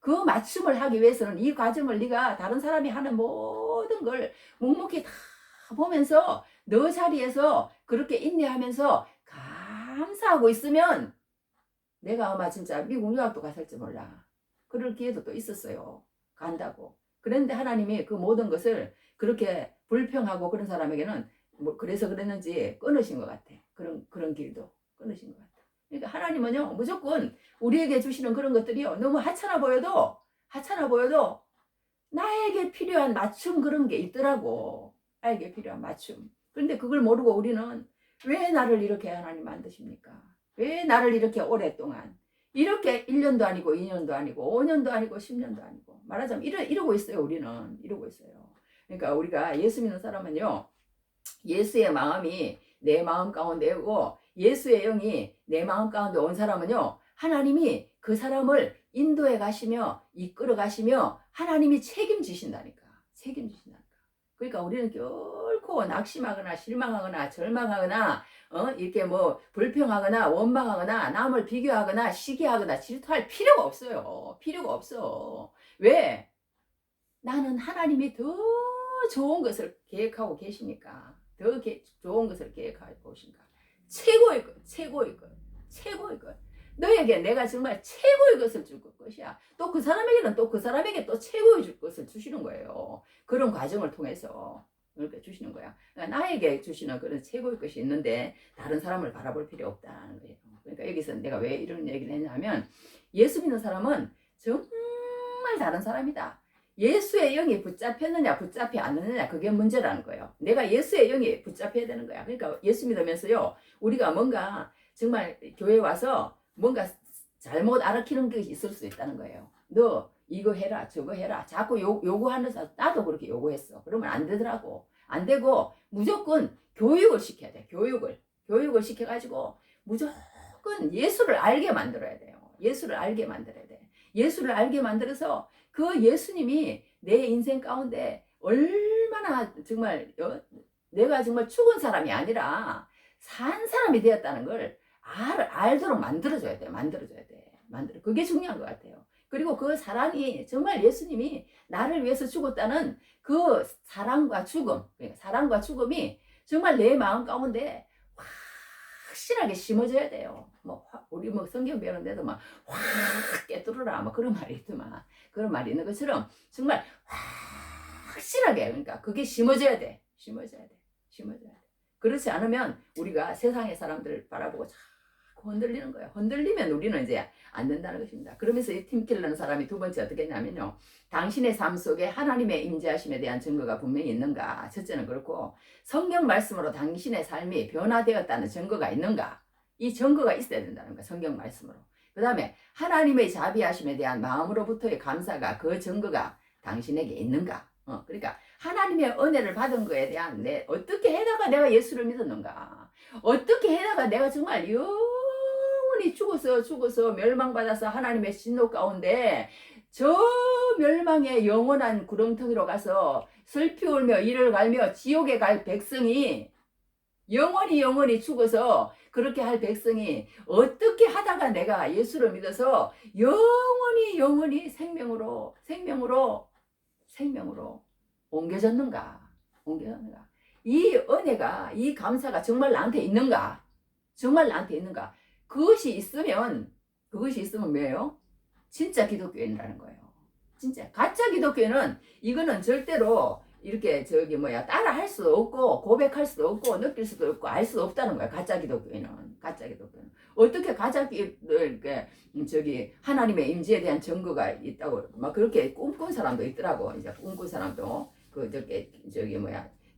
그 맞춤을 하기 위해서는 이 과정을 네가 다른 사람이 하는 모든 걸 묵묵히 다 보면서 너 자리에서 그렇게 인내하면서 감사하고 있으면 내가 아마 진짜 미국 유학도 갔을지 몰라. 그럴 기회도 또 있었어요. 간다고. 그런데 하나님이 그 모든 것을 그렇게 불평하고 그런 사람에게는 뭐 그래서 그랬는지 끊으신 것 같아. 그런 길도 끊으신 것 같아. 그러니까 하나님은요, 무조건 우리에게 주시는 그런 것들이요, 너무 하찮아 보여도 나에게 필요한 맞춤 그런 게 있더라고. 나에게 필요한 맞춤. 그런데 그걸 모르고 우리는 왜 나를 이렇게 하나님 만드십니까? 왜 나를 이렇게 오랫동안 이렇게 1년도 아니고 2년도 아니고 5년도 아니고 10년도 아니고 말하자면 이러고 있어요. 우리는 이러고 있어요. 그러니까 우리가 예수 믿는 사람은요, 예수의 마음이 내 마음 가운데 오고 예수의 영이 내 마음 가운데 온 사람은요, 하나님이 그 사람을 인도해 가시며 이끌어 가시며 하나님이 책임지신다니까. 그러니까 우리는 결코 낙심하거나 실망하거나 절망하거나 이렇게 뭐 불평하거나 원망하거나 남을 비교하거나 시기하거나 질투할 필요가 없어. 왜? 나는 하나님이 더 좋은 것을 계획하고 계시니까. 좋은 것을 계획하고 계신가. 최고의 것. 너에게 내가 정말 최고의 것을 줄 것이야. 또 그 사람에게는 또 그 사람에게 또 최고의 줄 것을 주시는 거예요. 그런 과정을 통해서 이렇게 주시는 거야. 그러니까 나에게 주시는 그런 최고의 것이 있는데 다른 사람을 바라볼 필요 없다는 거예요. 그러니까 여기서 내가 왜 이런 얘기를 했냐면 예수 믿는 사람은 정말 다른 사람이다. 예수의 영이 붙잡혔느냐 붙잡히 않느냐 그게 문제라는 거예요. 내가 예수의 영이 붙잡혀야 되는 거야. 그러니까 예수 믿으면서요 우리가 뭔가 정말 교회 와서 뭔가 잘못 알아키는 게 있을 수 있다는 거예요. 너 이거 해라 저거 해라 자꾸 요구하는 사람 나도 그렇게 요구했어. 그러면 안 되더라고. 안 되고 무조건 교육을 시켜야 돼. 교육을 시켜가지고 무조건 예수를 알게 만들어야 돼요. 예수를 알게 만들어야 돼. 예수를 알게 만들어서 그 예수님이 내 인생 가운데 얼마나 정말 내가 정말 죽은 사람이 아니라 산 사람이 되었다는 걸 알도록 만들어줘야 돼. 그게 중요한 것 같아요. 그리고 그 사랑이 정말 예수님이 나를 위해서 죽었다는 그 사랑과 죽음이 정말 내 마음 가운데 확실하게 심어져야 돼요. 우리 성경 배우는데도 확 깨뚫으라 그런 말이 있더만. 그런 말이 있는 것처럼 정말 확실하게 그러니까 그게 심어져야 돼. 그렇지 않으면 우리가 세상의 사람들을 바라보고 자꾸 흔들리는 거예요. 흔들리면 우리는 이제 안 된다는 것입니다. 그러면서 이 팀 켈러라는 사람이 두 번째 어떻게 했냐면요. 당신의 삶 속에 하나님의 임재하심에 대한 증거가 분명히 있는가? 첫째는 그렇고 성경 말씀으로 당신의 삶이 변화되었다는 증거가 있는가? 이 증거가 있어야 된다는 거야. 성경 말씀으로. 그 다음에 하나님의 자비하심에 대한 마음으로부터의 감사가 그 증거가 당신에게 있는가? 그러니까 하나님의 은혜를 받은 거에 대한 어떻게 해다가 내가 예수를 믿었는가? 어떻게 해다가 내가 정말 영원히 죽어서 멸망받아서 하나님의 진노 가운데 저 멸망의 영원한 구렁텅이로 가서 슬피 울며 이를 갈며 지옥에 갈 백성이 영원히 죽어서 그렇게 할 백성이 어떻게 하다가 내가 예수를 믿어서 영원히 생명으로 옮겨졌는가? 이 은혜가 이 감사가 정말 나한테 있는가? 그것이 있으면 뭐예요? 진짜 기독교인이라는 거예요. 진짜 가짜 기독교인은 이거는 절대로 이렇게 따라 할 수 없고 고백할 수도 없고 느낄 수도 없고 알 수 없다는 거야. 가짜 기독교인은 어떻게 하나님의 임재에 대한 증거가 있다고 그렇게 꿈꾼 사람도 있더라고. 이제 꿈꾼 사람도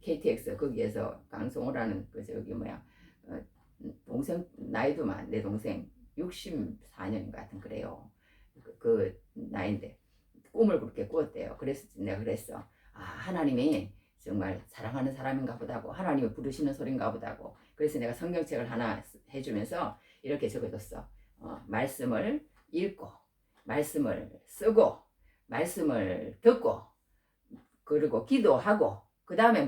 KTX 거기에서 강성호라는 동생 나이도 내 동생 64년 같은 그래요. 그 나이인데 꿈을 그렇게 꾸었대요. 그래서 내가 그랬어. 하나님이 정말 사랑하는 사람인가 보다고 하나님이 부르시는 소린가 보다고. 그래서 내가 성경책을 하나 해주면서 이렇게 적어줬어. 말씀을 읽고 말씀을 쓰고 말씀을 듣고 그리고 기도하고 그 다음에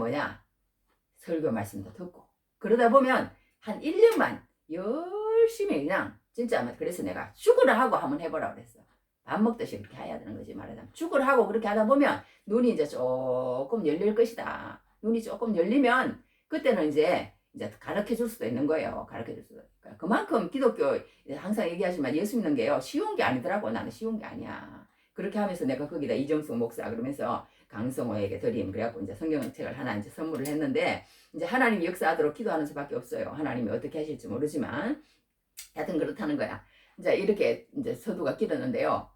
설교 말씀도 듣고 그러다 보면 한 1년만 열심히 그냥 진짜 그래서 내가 죽으라 하고 한번 해보라 그랬어. 밥 먹듯이 그렇게 해야 되는 거지 말하자면. 죽을 하고 그렇게 하다 보면 눈이 이제 조금 열릴 것이다. 눈이 조금 열리면 그때는 이제 가르쳐 줄 수도 있는 거예요. 그만큼 기독교 항상 얘기하지만 예수 믿는 게요 쉬운 게 아니더라고. 나는 쉬운 게 아니야. 그렇게 하면서 내가 거기다 이정숙 목사 그러면서 강성호에게 드림 그래갖고 이제 성경책을 하나 이제 선물을 했는데 이제 하나님이 역사하도록 기도하는 수밖에 없어요. 하나님이 어떻게 하실지 모르지만 하여튼 그렇다는 거야. 이제 이렇게 이제 서두가 길었는데요.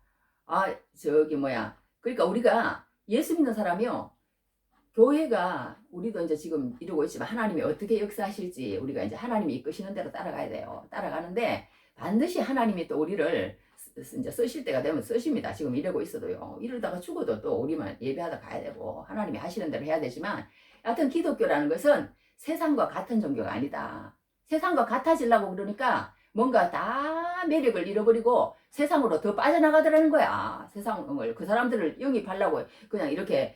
그러니까 우리가 예수 믿는 사람이요. 교회가 우리도 이제 지금 이러고 있지만 하나님이 어떻게 역사하실지 우리가 이제 하나님이 이끄시는 대로 따라가야 돼요. 따라가는데 반드시 하나님이 또 우리를 이제 쓰실 때가 되면 쓰십니다. 지금 이러고 있어도요. 이러다가 죽어도 또 우리만 예배하다 가야 되고 하나님이 하시는 대로 해야 되지만 하여튼 기독교라는 것은 세상과 같은 종교가 아니다. 세상과 같아지려고 그러니까 뭔가 다 매력을 잃어버리고 세상으로 더 빠져나가더라는 거야. 세상을 그 사람들을 영입하려고 그냥 이렇게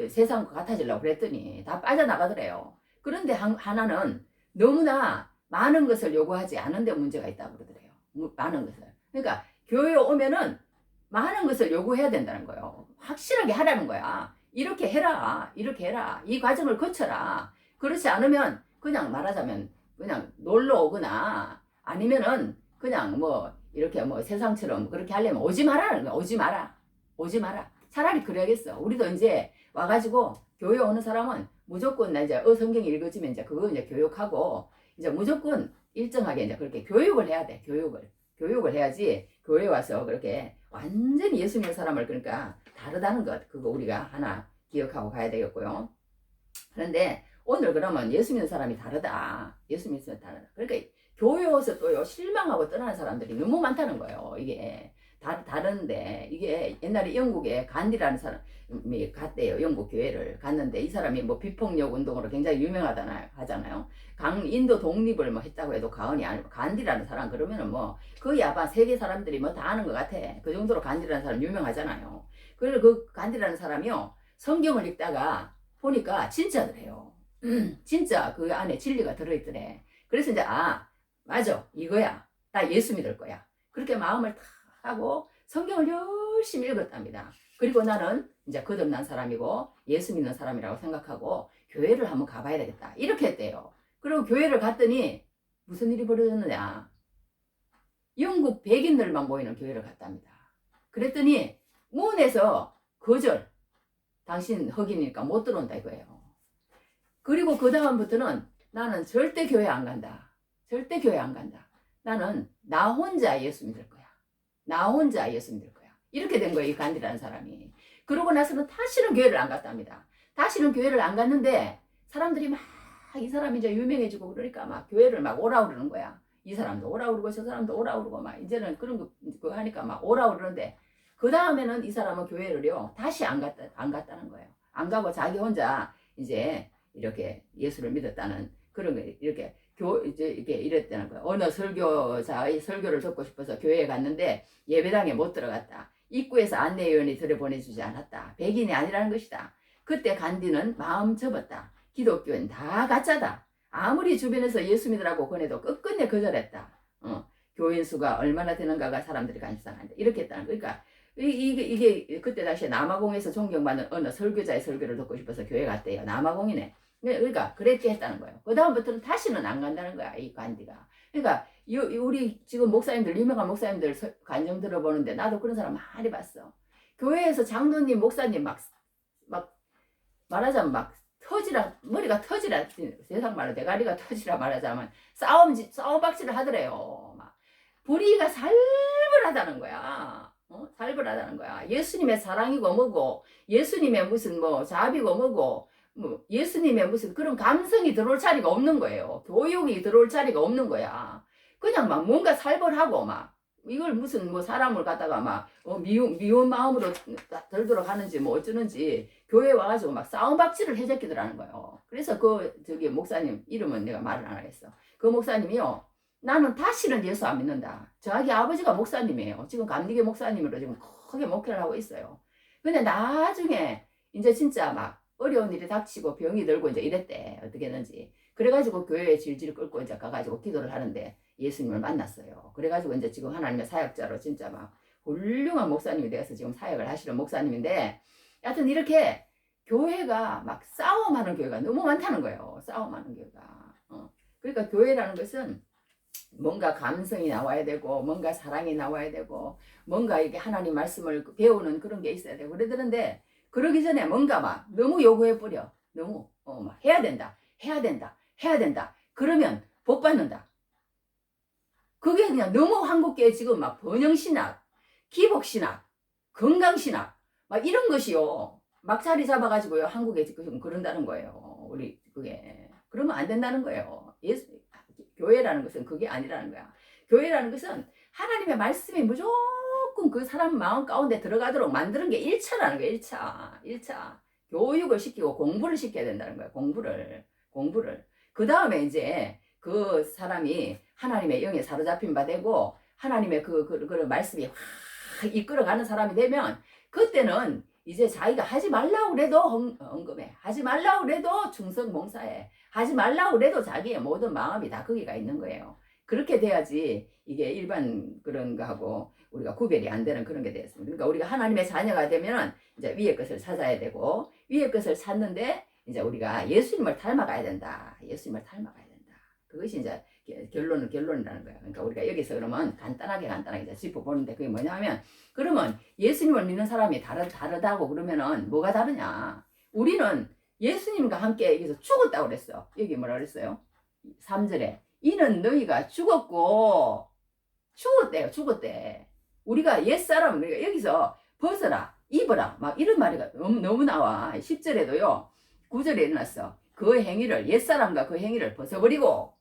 세상과 같아지려고 그랬더니 다 빠져나가더래요. 그런데 하나는 너무나 많은 것을 요구하지 않은데 문제가 있다고 그러더래요. 많은 것을. 그러니까 교회에 오면은 많은 것을 요구해야 된다는 거예요. 확실하게 하라는 거야. 이렇게 해라. 이 과정을 거쳐라. 그렇지 않으면 그냥 말하자면 그냥 놀러 오거나 아니면은 그냥 이렇게 세상처럼 그렇게 하려면 오지 마라. 오지 마라. 차라리 그래야겠어. 우리도 이제 와가지고 교회 오는 사람은 무조건 나 이제 성경이 읽어지면 이제 그거 이제 교육하고 이제 무조건 일정하게 이제 그렇게 교육을 해야 돼. 교육을. 교육을 해야지 교회 와서 그렇게 완전히 예수 믿는 사람을 그러니까 다르다는 것 그거 우리가 하나 기억하고 가야 되겠고요. 그런데 오늘 그러면 예수 믿는 사람이 다르다. 예수 믿는 사람이 다르다. 그러니까 교회 와서 또요 실망하고 떠나는 사람들이 너무 많다는 거예요. 이게 다른데 이게 옛날에 영국에 간디라는 사람이 갔대요. 영국 교회를 갔는데 이 사람이 뭐 비폭력 운동으로 굉장히 유명하잖아요. 하잖아요. 인도 독립을 뭐 했다고 해도 과언이 아니고 간디라는 사람 그러면은 뭐 거의 아마 세계 사람들이 뭐 다 아는 것 같아. 그 정도로 간디라는 사람 유명하잖아요. 그래서 그 간디라는 사람이요 성경을 읽다가 보니까 진짜더래요. 진짜 그 안에 진리가 들어있더래. 그래서 이제 맞아 이거야 나 예수 믿을 거야. 그렇게 마음을 다 하고 성경을 열심히 읽었답니다. 그리고 나는 이제 거듭난 사람이고 예수 믿는 사람이라고 생각하고 교회를 한번 가봐야 되겠다 이렇게 했대요. 그리고 교회를 갔더니 무슨 일이 벌어졌느냐 영국 백인들만 모이는 교회를 갔답니다. 그랬더니 문에서 거절 당신 흑인이니까 못 들어온다 이거예요. 그리고 그 다음부터는 나는 절대 교회 안 간다. 절대 교회 안 간다. 나는 나 혼자 예수 믿을 거야. 나 혼자 예수 믿을 거야. 이렇게 된 거예요. 이 간디라는 사람이. 그러고 나서는 다시는 교회를 안 갔답니다. 다시는 교회를 안 갔는데 사람들이 막 이 사람이 이제 유명해지고 그러니까 막 교회를 막 오라 그러는 거야. 이 사람도 오라 그러고 저 사람도 오라 그러고 막 이제는 그런 거 하니까 막 오라 그러는데 그 다음에는 이 사람은 교회를요 다시 안 갔다는 거예요. 안 가고 자기 혼자 이제 이렇게 예수를 믿었다는 그런 거 이렇게 이제 이렇게 이랬다는 거예요. 어느 설교자의 설교를 듣고 싶어서 교회에 갔는데 예배당에 못 들어갔다. 입구에서 안내위원이 들여보내주지 않았다. 백인이 아니라는 것이다. 그때 간디는 마음 접었다. 기독교는 다 가짜다. 아무리 주변에서 예수 믿으라고 권해도 끝끝내 거절했다. 교인 수가 얼마나 되는가가 사람들이 관심사한데 이렇게 했다는 거예요. 그러니까 이게 그때 당시에 남아공에서 존경받는 어느 설교자의 설교를 듣고 싶어서 교회 갔대요. 남아공이네. 그러니까 그렇게 했다는 거예요. 그 다음부터는 다시는 안 간다는 거야 이 간디가. 그러니까 우리 지금 목사님들 유명한 목사님들 간증 들어보는데 나도 그런 사람 많이 봤어. 교회에서 장로님 목사님 막 말하자면 막 머리가 터지라 세상 말로 대가리가 터지라 말하자면 싸움박질을 하더래요. 막 불의가 살벌하다는 거야. 살벌하다는 거야. 예수님의 사랑이고 뭐고 예수님의 무슨 뭐 자비고 뭐고 뭐 예수님의 무슨 그런 감성이 들어올 자리가 없는 거예요. 교육이 들어올 자리가 없는 거야. 그냥 막 뭔가 살벌하고 막 이걸 무슨 뭐 사람을 갖다가 막 미운 마음으로 들도록 하는지 뭐 어쩌는지 교회 와가지고 막 싸움박질을 해제끼더라는 거예요. 그래서 저기 목사님 이름은 내가 말을 안 하겠어. 그 목사님이요. 나는 다시는 예수 안 믿는다. 저기 아버지가 목사님이에요. 지금 감리교 목사님으로 지금 크게 목회를 하고 있어요. 근데 나중에 이제 진짜 막 어려운 일이 닥치고 병이 들고 이제 이랬대. 어떻게 했는지. 그래가지고 교회에 질질 끌고 이제 가가지고 기도를 하는데 예수님을 만났어요. 그래가지고 이제 지금 하나님의 사역자로 진짜 막 훌륭한 목사님이 되어서 지금 사역을 하시는 목사님인데 하여튼 이렇게 교회가 막 싸움하는 교회가 너무 많다는 거예요. 싸움하는 교회가. 그러니까 교회라는 것은 뭔가 감성이 나와야 되고 뭔가 사랑이 나와야 되고 뭔가 이게 하나님 말씀을 배우는 그런 게 있어야 되고 그러는데 그러기 전에 뭔가 막 너무 요구해 버려. 너무 막 해야 된다. 그러면 복 받는다. 그게 그냥 너무 한국계에 지금 막 번영신학, 기복신학, 건강신학 막 이런 것이요. 막 자리 잡아가지고요. 한국에 지금 그런다는 거예요. 우리 그게 그러면 안 된다는 거예요. 교회라는 것은 그게 아니라는 거야. 교회라는 것은 하나님의 말씀이 무조건 그 사람 마음 가운데 들어가도록 만드는 게 1차라는 거예요. 1차. 교육을 시키고 공부를 시켜야 된다는 거예요. 공부를. 그 다음에 이제 그 사람이 하나님의 영에 사로잡힌 바 되고 하나님의 그 말씀이 확 이끌어가는 사람이 되면 그때는 이제 자기가 하지 말라고 그래도 헌금해. 하지 말라고 그래도 충성 봉사해. 하지 말라고 그래도 자기의 모든 마음이 다 거기가 있는 거예요. 그렇게 돼야지 이게 일반 그런 거하고 우리가 구별이 안 되는 그런 게 되었습니다. 그러니까 우리가 하나님의 자녀가 되면 이제 위의 것을 찾아야 되고 위의 것을 찾는데 이제 우리가 예수님을 닮아가야 된다. 그것이 이제 결론이라는 거야. 그러니까 우리가 여기서 그러면 간단하게 이제 짚어보는데 그게 뭐냐면 그러면 예수님을 믿는 사람이 다르다고 그러면은 뭐가 다르냐? 우리는 예수님과 함께 여기서 죽었다고 그랬어. 여기 뭐라 그랬어요? 3절에 이는 너희가 죽었고 죽었대요. 죽었대. 우리가 옛사람, 우리가 여기서 벗어라, 입어라, 막 이런 말이 너무 나와. 10절에도요, 9절에 일어났어. 그 행위를, 옛사람과 그 행위를 벗어버리고,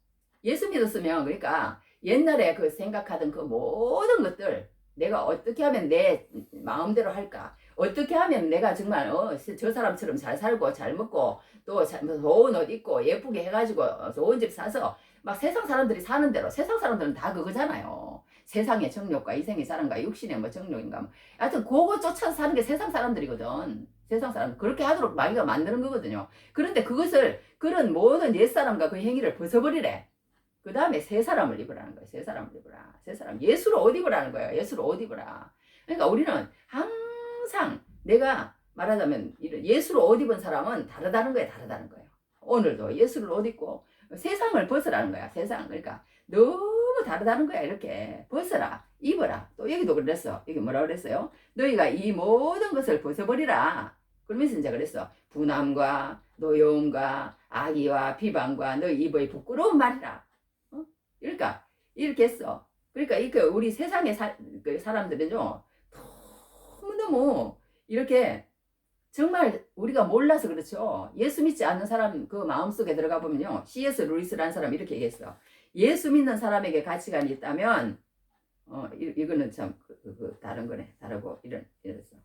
예수 믿었으면, 그러니까 옛날에 그 생각하던 그 모든 것들, 내가 어떻게 하면 내 마음대로 할까? 어떻게 하면 내가 정말 저 사람처럼 잘 살고 잘 먹고 또 좋은 옷 입고 예쁘게 해가지고 좋은 집 사서 막 세상 사람들이 사는 대로, 세상 사람들은 다 그거잖아요. 세상의 정욕과 이생의 사랑과 육신의 뭐 정욕인가 뭐. 하여튼 그거 쫓아서 사는 게 세상 사람들이거든. 세상 사람 그렇게 하도록 마귀가 만드는 거거든요. 그런데 그것을, 그런 모든 옛사람과 그 행위를 벗어버리래. 그 다음에 새 사람을 입으라는 거예요. 새 사람을 입으라. 새 사람. 예수를 옷 입으라는 거예요. 예수를 옷 입으라. 그러니까 우리는 항상 내가 말하자면 이런 예수를 옷 입은 사람은 다르다는 거예요. 다르다는 거예요. 오늘도 예수를 옷 입고 세상을 벗으라는 거야. 세상. 그러니까 너무 다르다는 거야. 이렇게 벗어라. 입어라. 또 여기도 그랬어. 여기 뭐라 그랬어요? 너희가 이 모든 것을 벗어버리라. 그러면서 이제 그랬어. 분함과 노여움과 악의와 비방과 너희 입의 부끄러운 말이라. 그러니까 이렇게 했어. 그러니까 이렇게 우리 세상의 그 사람들은요, 너무너무 이렇게 정말 우리가 몰라서 그렇죠. 예수 믿지 않는 사람 그 마음속에 들어가 보면요, C.S. 루이스라는 사람이 이렇게 얘기했어. 예수 믿는 사람에게 가치관이 있다면 이거는 참 다른 거네. 다르고 이랬어.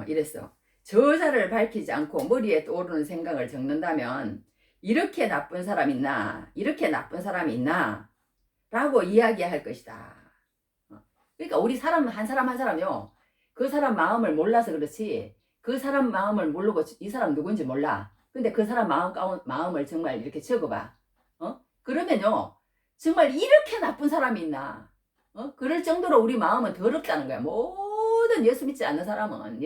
이랬어. 저자를 밝히지 않고 머리에 떠오르는 생각을 적는다면 이렇게 나쁜 사람 있나? 이렇게 나쁜 사람이 있나? 라고 이야기할 것이다. 그러니까 우리 사람 한 사람요. 그 사람 마음을 몰라서 그렇지, 그 사람 마음을 모르고 이 사람 누군지 몰라. 근데 그 사람 마음을 정말 이렇게 적어봐. 그러면요, 정말 이렇게 나쁜 사람이 있나? 그럴 정도로 우리 마음은 더럽다는 거야. 모든 예수 믿지 않는 사람은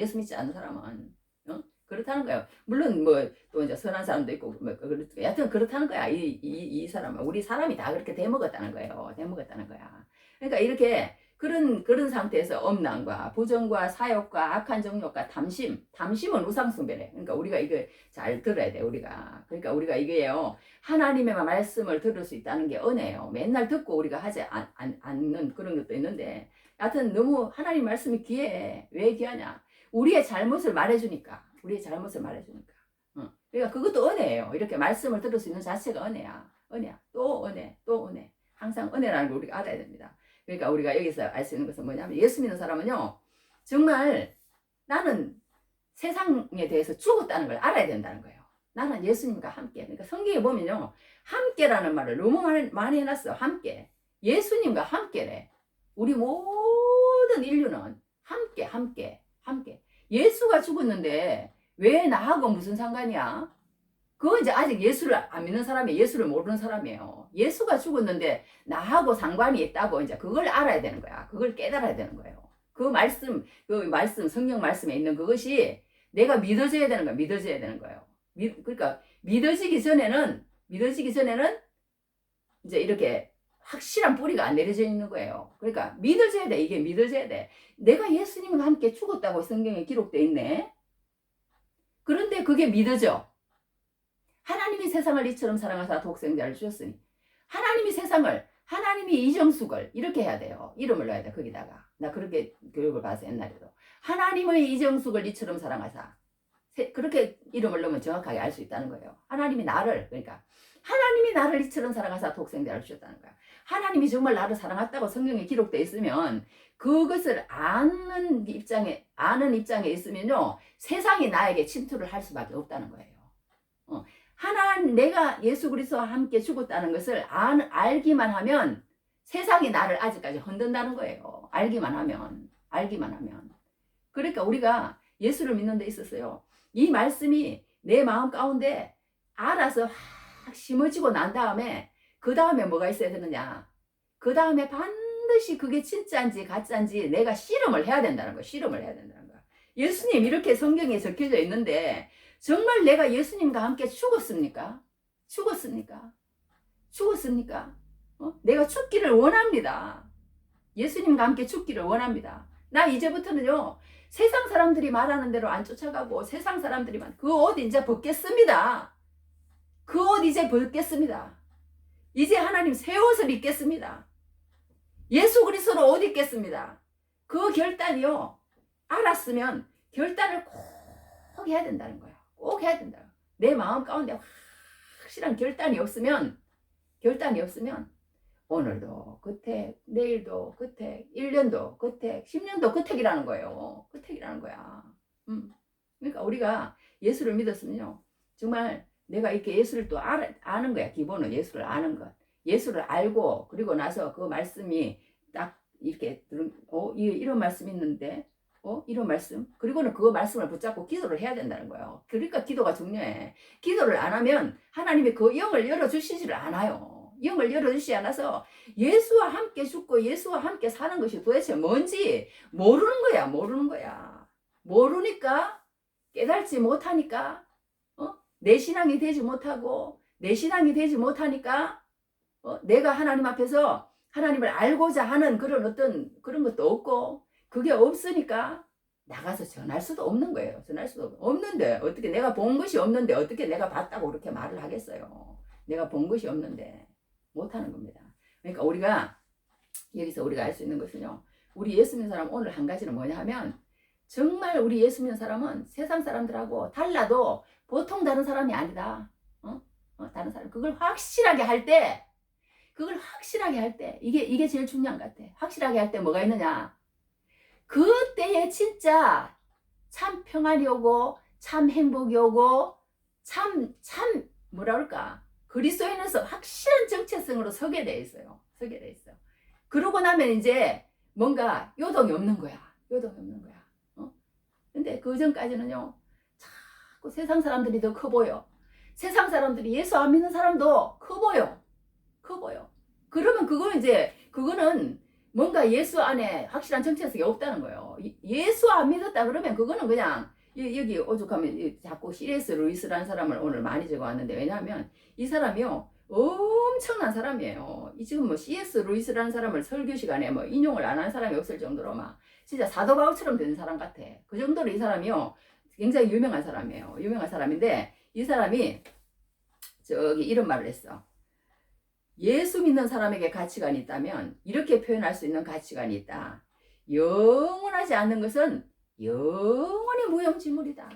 그렇다는 거예요. 물론 뭐 또 이제 선한 사람도 있고 뭐 여하튼 그렇다는 거야. 이 사람은, 우리 사람이 다 그렇게 대먹었다는 거예요. 대먹었다는 거야. 그러니까 이렇게 그런 상태에서 엄난과 부정과 사욕과 악한 정욕과 탐심은 우상숭배래. 그러니까 우리가 이거 잘 들어야 돼. 그러니까 우리가 이게요, 하나님의 말씀을 들을 수 있다는 게 은혜예요. 맨날 듣고 우리가 하지 않는 그런 것도 있는데, 하여튼 너무 하나님 말씀이 귀해. 왜 귀하냐? 우리의 잘못을 말해주니까. 그러니까 그것도 은혜예요. 이렇게 말씀을 들을 수 있는 자체가 은혜야. 또 은혜. 항상 은혜라는 걸 우리가 알아야 됩니다. 그러니까 우리가 여기서 알 수 있는 것은 뭐냐면, 예수 믿는 사람은요, 정말 나는 세상에 대해서 죽었다는 걸 알아야 된다는 거예요. 나는 예수님과 함께. 그러니까 성경에 보면요, 함께라는 말을 너무 많이 해놨어. 함께. 예수님과 함께래. 우리 모든 인류는 함께. 예수가 죽었는데 왜 나하고 무슨 상관이야? 그건 이제 아직 예수를 안 믿는 사람이, 예수를 모르는 사람이에요. 예수가 죽었는데 나하고 상관이 있다고 이제 그걸 알아야 되는 거야. 그걸 깨달아야 되는 거예요. 그 말씀, 성경 말씀에 있는 그것이 내가 믿어져야 되는 거예요. 그러니까 믿어지기 전에는 이제 이렇게 확실한 뿌리가 안 내려져 있는 거예요. 그러니까 믿어져야 돼. 이게 믿어져야 돼. 내가 예수님과 함께 죽었다고 성경에 기록되어 있네. 그런데 그게 믿어져. 하나님이 세상을 이처럼 사랑하사 독생자를 주셨으니, 하나님이 이정숙을 이렇게 해야 돼요. 이름을 넣어야 돼. 거기다가. 나 그렇게 교육을 받아서 옛날에도. 하나님의 이정숙을 이처럼 사랑하사. 그렇게 이름을 넣으면 정확하게 알 수 있다는 거예요. 하나님이 나를 이처럼 사랑하사 독생자를 주셨다는 거야. 하나님이 정말 나를 사랑했다고 성경에 기록되어 있으면, 그것을 아는 입장에 있으면요, 세상이 나에게 침투를 할 수밖에 없다는 거예요. 내가 예수 그리스도와 함께 죽었다는 것을 알기만 하면 세상이 나를 아직까지 흔든다는 거예요. 알기만 하면. 그러니까 우리가 예수를 믿는 데 있었어요. 이 말씀이 내 마음 가운데 알아서 확 심어지고 난 다음에, 그 다음에 뭐가 있어야 되느냐? 그 다음에 반드시 그게 진짜인지 가짜인지 내가 실험을 해야 된다는 거야. 예수님 이렇게 성경에 적혀져 있는데 정말 내가 예수님과 함께 죽었습니까? 내가 죽기를 원합니다. 예수님과 함께 죽기를 원합니다. 나 이제부터는요, 세상 사람들이 말하는 대로 안 쫓아가고, 세상 사람들이만 그 옷 이제 벗겠습니다. 이제 하나님 새 옷을 입겠습니다. 예수 그리스도로 옷 입겠습니다. 그 결단이요. 알았으면 결단을 꼭 해야 된다는 거야. 꼭 해야 된다. 내 마음 가운데 확실한 결단이 없으면 오늘도 끝에, 내일도 끝에, 1년도 끝에, 10년도 끝에이라는 거예요. 끝에이라는 거야. 그러니까 우리가 예수를 믿었으면요. 정말 내가 이렇게 예수를 또 아는 거야. 기본은 예수를 아는 것. 예수를 알고 그리고 나서 그 말씀이 딱 이렇게 이런 말씀이 있는데 이런 말씀 그리고는 그 말씀을 붙잡고 기도를 해야 된다는 거예요. 그러니까 기도가 중요해. 기도를 안 하면 하나님이 그 영을 열어주시지를 않아요. 영을 열어주시지 않아서 예수와 함께 죽고 예수와 함께 사는 것이 도대체 뭔지 모르는 거야. 모르니까 깨달지 못하니까 내 신앙이 되지 못하고 내 신앙이 되지 못하니까 내가 하나님 앞에서 하나님을 알고자 하는 그런 것도 없고 그게 없으니까 나가서 전할 수도 없는 거예요. 전할 수도 없는데 어떻게 내가 본 것이 없는데 어떻게 내가 봤다고 그렇게 말을 하겠어요. 내가 본 것이 없는데 못하는 겁니다. 그러니까 우리가 여기서 우리가 알 수 있는 것은요. 우리 예수 믿는 사람 오늘 한 가지는 뭐냐 하면 정말 우리 예수 믿는 사람은 세상 사람들하고 달라도 보통 다른 사람이 아니다. 다른 사람 그걸 확실하게 할 때 이게 제일 중요한 것 같아. 확실하게 할 때 뭐가 있느냐? 그때에 진짜 참 평안이 오고 참 행복이 오고 참 뭐라 그럴까? 그리스도인에서 확실한 정체성으로 서게 돼 있어요. 그러고 나면 이제 뭔가 요동이 없는 거야. 근데 그 전까지는요. 자꾸 세상 사람들이 더 커 보여. 세상 사람들이 예수 안 믿는 사람도 커 보여. 그러면 그거는 뭔가 예수 안에 확실한 정체성이 없다는 거예요. 예수 안 믿었다 그러면 그거는 그냥 여기 오죽하면 자꾸 C.S. 루이스라는 사람을 오늘 많이 적어왔는데 왜냐하면 이 사람이요 엄청난 사람이에요. 지금 뭐 C.S. 루이스라는 사람을 설교 시간에 뭐 인용을 안 한 사람이 없을 정도로 막 진짜 사도 바울처럼 된 사람 같아. 그 정도로 이 사람이요 굉장히 유명한 사람이에요. 유명한 사람인데 이 사람이 저기 이런 말을 했어. 예수 믿는 사람에게 가치관이 있다면 이렇게 표현할 수 있는 가치관이 있다. 영원하지 않는 것은 영원히 무용지물이다.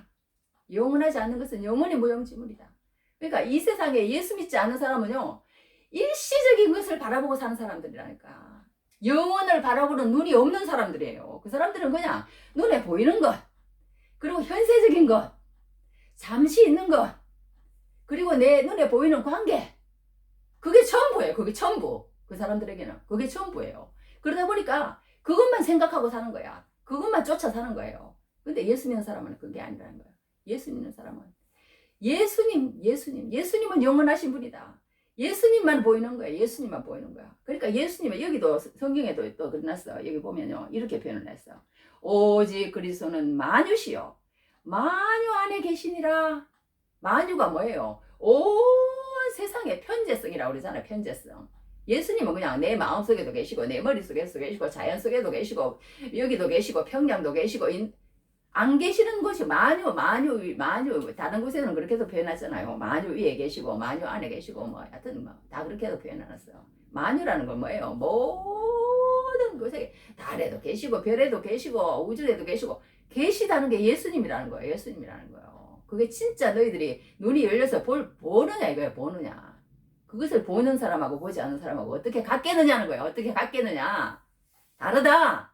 그러니까 이 세상에 예수 믿지 않는 사람은요. 일시적인 것을 바라보고 사는 사람들이라니까. 영원을 바라보는 눈이 없는 사람들이에요. 그 사람들은 그냥 눈에 보이는 것 그리고 현세적인 것 잠시 있는 것 그리고 내 눈에 보이는 관계 그게 전부예요. 그 사람들에게는 그게 전부예요. 그러다 보니까 그것만 생각하고 사는 거야. 그것만 쫓아 사는 거예요. 근데 예수 믿는 사람은 그게 아니라는 거예요. 예수 믿는 사람은 예수님은 영원하신 분이다. 예수님만 보이는 거야. 그러니까 예수님은 여기도 성경에도 또 그려놨어. 여기 보면요. 이렇게 표현을 했어. 오직 그리스도는 만유시요. 만유 안에 계시니라. 만유가 뭐예요? 온 세상의 편재성이라고 그러잖아요. 편재성. 예수님은 그냥 내 마음속에도 계시고 내 머릿속에도 계시고 자연 속에도 계시고 여기도 계시고 평양도 계시고 안 계시는 곳이 만유 다른 곳에는 그렇게도 표현하잖아요. 만유 위에 계시고 만유 안에 계시고 뭐 하여튼 뭐 다 그렇게도 표현해놨어요. 만유라는 건 뭐예요? 모든 곳에 달에도 계시고 별에도 계시고 우주에도 계시고 계시다는 게 예수님이라는 거예요. 그게 진짜 너희들이 눈이 열려서 보느냐 이거예요. 보느냐. 그것을 보는 사람하고 보지 않는 사람하고 어떻게 같겠느냐는 거예요. 어떻게 같겠느냐. 다르다.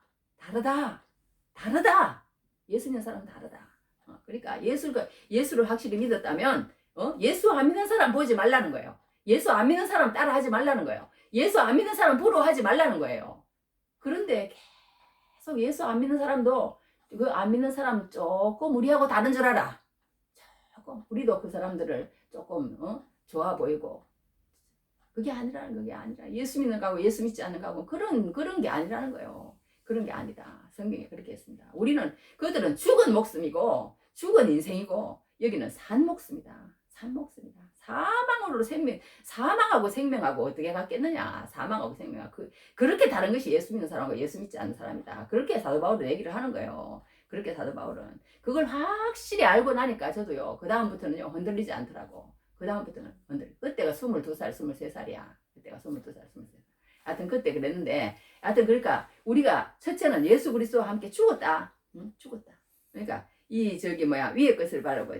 예수 믿는 사람은 다르다. 그러니까 예수를 확실히 믿었다면 예수 안 믿는 사람 보지 말라는 거예요. 예수 안 믿는 사람 따라하지 말라는 거예요. 예수 안 믿는 사람 부러워하지 말라는 거예요. 그런데 계속 예수 안 믿는 사람도 그 안 믿는 사람 조금 우리하고 다른 줄 알아. 조금 우리도 그 사람들을 조금 좋아 보이고 그게 아니라 예수 믿는 거하고 예수 믿지 않는 거하고 그런 게 아니라는 거예요. 그런 게 아니다. 성경에 그렇게 했습니다. 그들은 죽은 목숨이고 죽은 인생이고 여기는 산 목숨이다. 사망하고 생명하고 어떻게 같겠느냐. 사망하고 생명하고 그렇게 다른 것이 예수 믿는 사람하고 예수 믿지 않는 사람이다. 그렇게 사도 바울은 얘기를 하는 거예요. 그렇게 사도 바울은 그걸 확실히 알고 나니까 저도요. 그 다음부터는요 흔들리지 않더라고. 그때가 22살, 23살이야. 그때가 22살, 23살. 하여튼 그때 그랬는데, 하여튼 그러니까 우리가 첫째는 예수 그리스도와 함께 죽었다. 응? 죽었다. 그러니까 이 저기 뭐야 위의 것을 바라고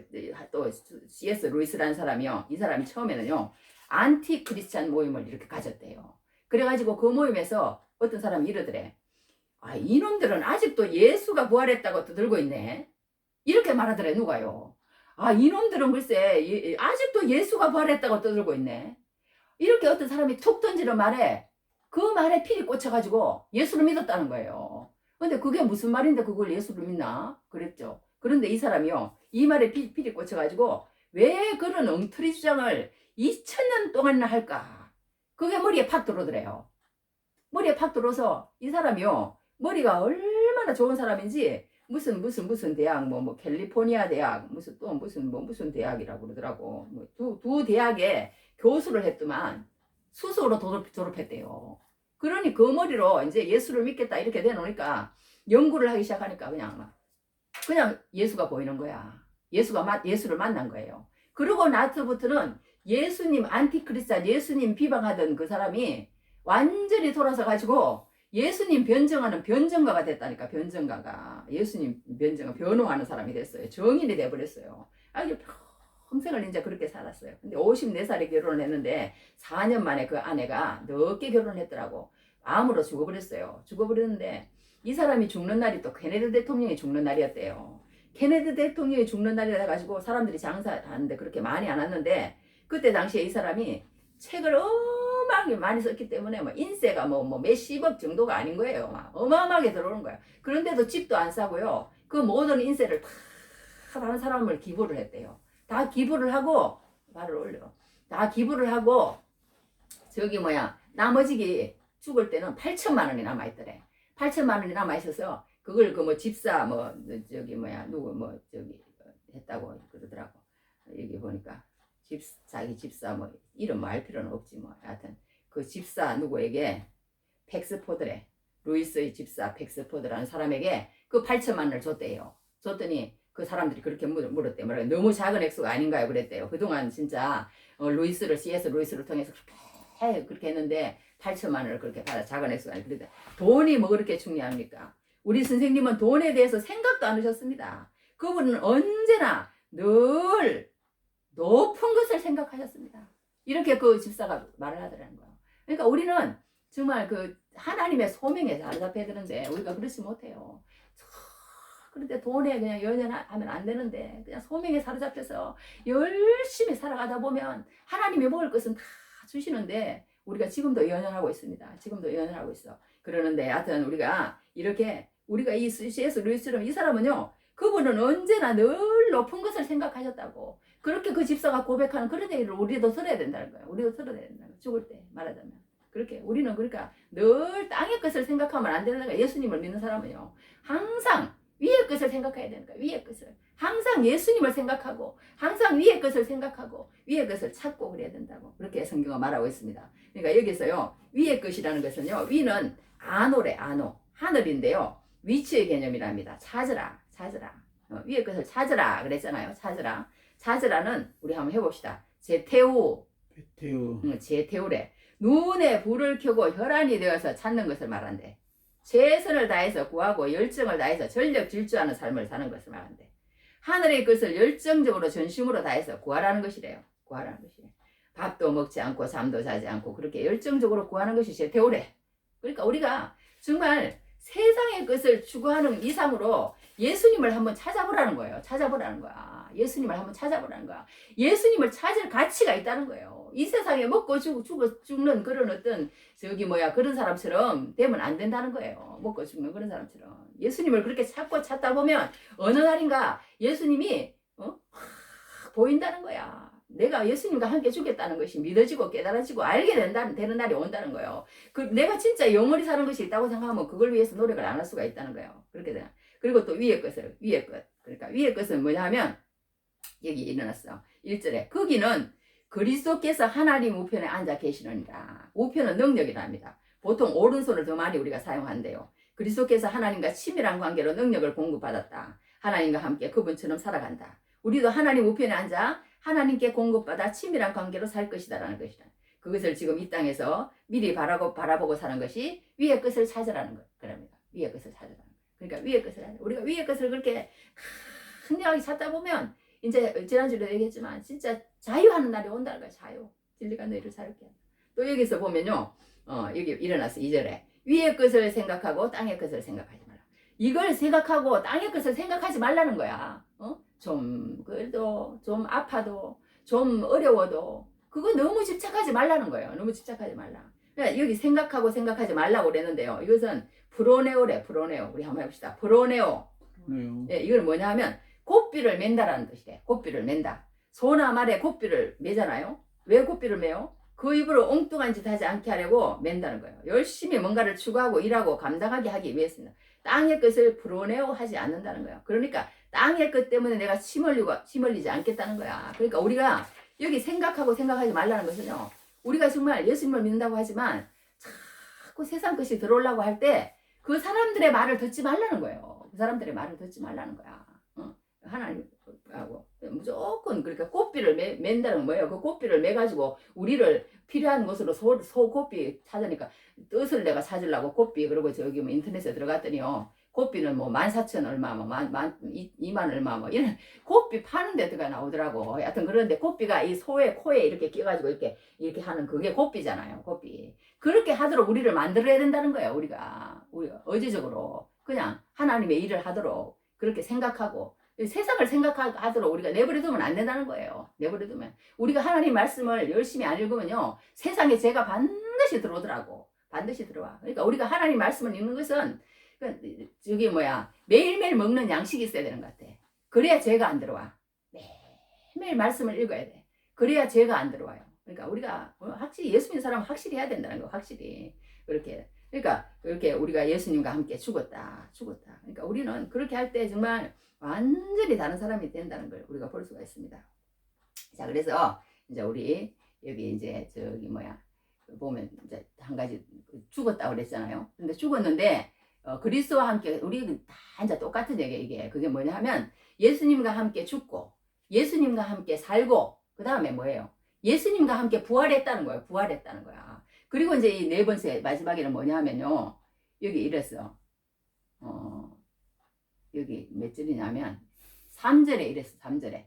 또 C.S. 루이스라는 사람이요. 이 사람이 처음에는요 안티 크리스찬 모임을 이렇게 가졌대요. 그래가지고 그 모임에서 어떤 사람이 이러더래. 아, 이놈들은 아직도 예수가 부활했다고 떠들고 있네. 이렇게 말하더래. 누가요? 아, 이놈들은 글쎄 아직도 예수가 부활했다고 떠들고 있네. 이렇게 어떤 사람이 툭 던지는 말에 그 말에 필이 꽂혀가지고 예수를 믿었다는 거예요. 근데 그게 무슨 말인데 그걸 예수를 믿나? 그랬죠. 그런데 이 사람이요. 이 말에 필이 꽂혀가지고 왜 그런 엉터리 주장을 2000년 동안이나 할까? 그게 머리에 팍 들어오더래요. 머리에 팍 들어서 이 사람이요. 머리가 얼마나 좋은 사람인지 무슨 대학 뭐 캘리포니아 대학 무슨 대학이라고 그러더라고. 두 대학에 교수를 했더만 수석으로 졸업했대요. 그러니 그 머리로 이제 예수를 믿겠다 이렇게 되놓으니까 연구를 하기 시작하니까 그냥 예수가 보이는 거야. 예수를 만난 거예요. 그러고 나서부터는 예수님 안티크리스찬 예수님 비방하던 그 사람이 완전히 돌아서 가지고 예수님 변증하는 변증가가 됐다니까. 변증가가 예수님 변호하는 사람이 됐어요. 정인이 돼버렸어요. 아주 평생을 이제 그렇게 살았어요. 근데 54살에 결혼을 했는데 4년 만에 그 아내가 늦게 결혼을 했더라고. 암으로 죽어버렸어요. 죽어버렸는데 이 사람이 죽는 날이 또 케네디 대통령이 죽는 날이었대요. 케네디 대통령이 죽는 날이라 가지고 사람들이 장사하는데 그렇게 많이 안 왔는데 그때 당시에 이 사람이 책을 어마어마하게 많이 썼기 때문에 인세가 몇십억 정도가 아닌 거예요. 막 어마어마하게 들어오는 거예요. 그런데도 집도 안 사고요. 그 모든 인세를 다 다른 사람을 기부를 했대요. 다 기부를 하고 말을 올려. 다 기부를 하고 나머지 죽을 때는 8천만 원이 남아 있더래. 8천만 원이 남아 있어서 그걸 집사 했다고 그러더라고. 여기 보니까 자기 집사 이름 알 필요는 없지 하여튼 그 집사 누구에게 팩스포드래. 루이스의 집사 팩스포드라는 사람에게 그 8천만 원을 줬대요. 줬더니 그 사람들이 그렇게 물었대. 너무 작은 액수가 아닌가요? 그랬대요. 그동안 진짜 C.S. 루이스를 통해서 그렇게 했는데 8천만 원을 그렇게 받아. 작은 액수가 아니고. 그런데 돈이 뭐 그렇게 중요합니까? 우리 선생님은 돈에 대해서 생각도 안 하셨습니다. 그분은 언제나 늘 높은 것을 생각하셨습니다. 이렇게 그 집사가 말을 하더라는 거예요. 그러니까 우리는 정말 그 하나님의 소명에 사로잡혀야 되는데 우리가 그렇지 못해요. 그런데 돈에 그냥 연연하면 안 되는데 그냥 소명에 사로잡혀서 열심히 살아가다 보면 하나님이 먹을 것은 다 주시는데 우리가 지금도 연연하고 있습니다. 지금도 연연하고 있어. 그러는데 하여튼 우리가 이 C.S. 루이스처럼 이 사람은요. 그분은 언제나 늘 높은 것을 생각하셨다고. 그렇게 그 집사가 고백하는 그런 얘기를 우리도 들어야 된다는 거예요. 우리도 들어야 된다는 거예요. 죽을 때 말하자면. 그렇게 우리는 그러니까 늘 땅의 것을 생각하면 안 되는 거예요. 예수님을 믿는 사람은요. 항상 위의 것을 생각해야 되는 거예요. 위의 것을. 항상 예수님을 생각하고 항상 위의 것을 생각하고 위의 것을 찾고 그래야 된다고. 그렇게 성경은 말하고 있습니다. 그러니까 여기서요. 위의 것이라는 것은요. 위는 아노래 아노. 하늘인데요. 위치의 개념이랍니다. 찾으라. 위의 것을 찾으라 그랬잖아요. 찾으라는 우리 한번 해봅시다. 제테우래. 눈에 불을 켜고 혈안이 되어서 찾는 것을 말한대. 최선을 다해서 구하고 열정을 다해서 전력 질주하는 삶을 사는 것을 말한대. 하늘의 것을 열정적으로 전심으로 다해서 구하라는 것이래요. 밥도 먹지 않고 잠도 자지 않고 그렇게 열정적으로 구하는 것이 제테우래. 그러니까 우리가 정말 세상의 것을 추구하는 이상으로 예수님을 한번 찾아보라는 거예요. 예수님을 한번 찾아보라는 거야. 예수님을 찾을 가치가 있다는 거예요. 이 세상에 먹고 죽는 그런 어떤 그런 사람처럼 되면 안 된다는 거예요. 먹고 죽는 그런 사람처럼. 예수님을 그렇게 찾다 보면 어느 날인가 예수님이 보인다는 거야. 내가 예수님과 함께 죽겠다는 것이 믿어지고 깨달아지고 알게 되는 날이 온다는 거예요. 내가 진짜 영원히 사는 것이 있다고 생각하면 그걸 위해서 노력을 안 할 수가 있다는 거예요. 그렇게 돼. 그리고 또 위의 것. 그러니까 위의 것은 뭐냐 하면 여기 일어났어. 1절에 거기는 그리스도께서 하나님 우편에 앉아 계시느니라. 우편은 능력이랍니다. 보통 오른손을 더 많이 우리가 사용한대요. 그리스도께서 하나님과 친밀한 관계로 능력을 공급받았다. 하나님과 함께 그분처럼 살아간다. 우리도 하나님 우편에 앉아 하나님께 공급받아 친밀한 관계로 살 것이다라는 것이다. 그것을 지금 이 땅에서 미리 바라보고 사는 것이 위의 것을 찾으라는 거랍니다. 위의 것을 찾으라는 거예요. 그러니까 위의 것을 우리가 위의 것을 그렇게 강력하게 찾다 보면 이제 지난주에도 얘기했지만 진짜 자유하는 날이 온다는 거야. 자유. 진리가 너희를 자유케 한다. 또 여기서 보면요. 여기 일어나서 2절에 위의 것을 생각하고 땅의 것을 생각하지 말라. 이걸 생각하고 땅의 것을 생각하지 말라는 거야. 좀 그래도 좀 아파도 좀 어려워도 그거 너무 집착하지 말라는 거예요. 너무 집착하지 말라. 그러니까 여기 생각하고 생각하지 말라고 그랬는데요. 이것은 프로네오래. 프로네오. 우리 한번 해봅시다. 프로네오. 예, 이걸 뭐냐 하면 곱비를 맨다라는 뜻이래. 곱비를 맨다. 소나 말에 곱비를 매잖아요. 왜 곱비를 매요? 그 입으로 엉뚱한 짓 하지 않게 하려고 맨다는 거예요. 열심히 뭔가를 추구하고 일하고 감당하게 하기 위해서는 땅의 것을 프로네오 하지 않는다는 거예요. 그러니까 땅의 것 때문에 내가 힘흘리지 않겠다는 거야. 그러니까 우리가 여기 생각하고 생각하지 말라는 것은요. 우리가 정말 예수님을 믿는다고 하지만 자꾸 세상 것이 들어오려고 할 때 그 사람들의 말을 듣지 말라는 거예요. 그 사람들의 말을 듣지 말라는 거야. 하나님하고 무조건 그러니까 꽃비를 맨다는 건 뭐예요? 그 꽃비를 매가지고 우리를 필요한 곳으로 소 꽃비 찾으니까 뜻을 내가 찾으려고 꽃비 그러고 저기 뭐 인터넷에 들어갔더니요. 꽃비는 뭐 14,000 얼마 뭐 2만 얼마 뭐 이런 꽃비 파는 데가 나오더라고. 하여튼 그런데 꽃비가 이 소의 코에 이렇게 끼가지고 이렇게 하는 그게 꽃비잖아요. 꽃비. 그렇게 하도록 우리를 만들어야 된다는 거예요. 우리가 의지적으로 그냥 하나님의 일을 하도록 그렇게 생각하고 세상을 생각하도록 우리가 내버려두면 안 된다는 거예요. 내버려두면 우리가 하나님 말씀을 열심히 안 읽으면요 세상에 죄가 반드시 들어오더라고. 반드시 들어와. 그러니까 우리가 하나님 말씀을 읽는 것은 저기 매일매일 먹는 양식이 있어야 되는 것 같아. 그래야 죄가 안 들어와. 매일매일 말씀을 읽어야 돼. 그래야 죄가 안 들어와요. 그러니까 우리가 확실히 예수 믿는 사람은 확실히 해야 된다는 거. 확실히 그렇게. 그러니까 그렇게 우리가 예수님과 함께 죽었다. 그러니까 우리는 그렇게 할 때 정말 완전히 다른 사람이 된다는 걸 우리가 볼 수가 있습니다. 자, 그래서 이제 우리 여기 이제 보면 이제 한 가지 죽었다 그랬잖아요. 근데 죽었는데 그리스도와 함께 우리 다 이제 똑같은 얘기예요. 이게 그게 뭐냐 하면 예수님과 함께 죽고 예수님과 함께 살고 그 다음에 뭐예요? 예수님과 함께 부활했다는 거예요. 부활했다는 거야. 그리고 이제 이 네 번째 마지막에는 뭐냐 하면요. 여기 이랬어. 여기 몇 절이냐면 3절에 이랬어. 3절에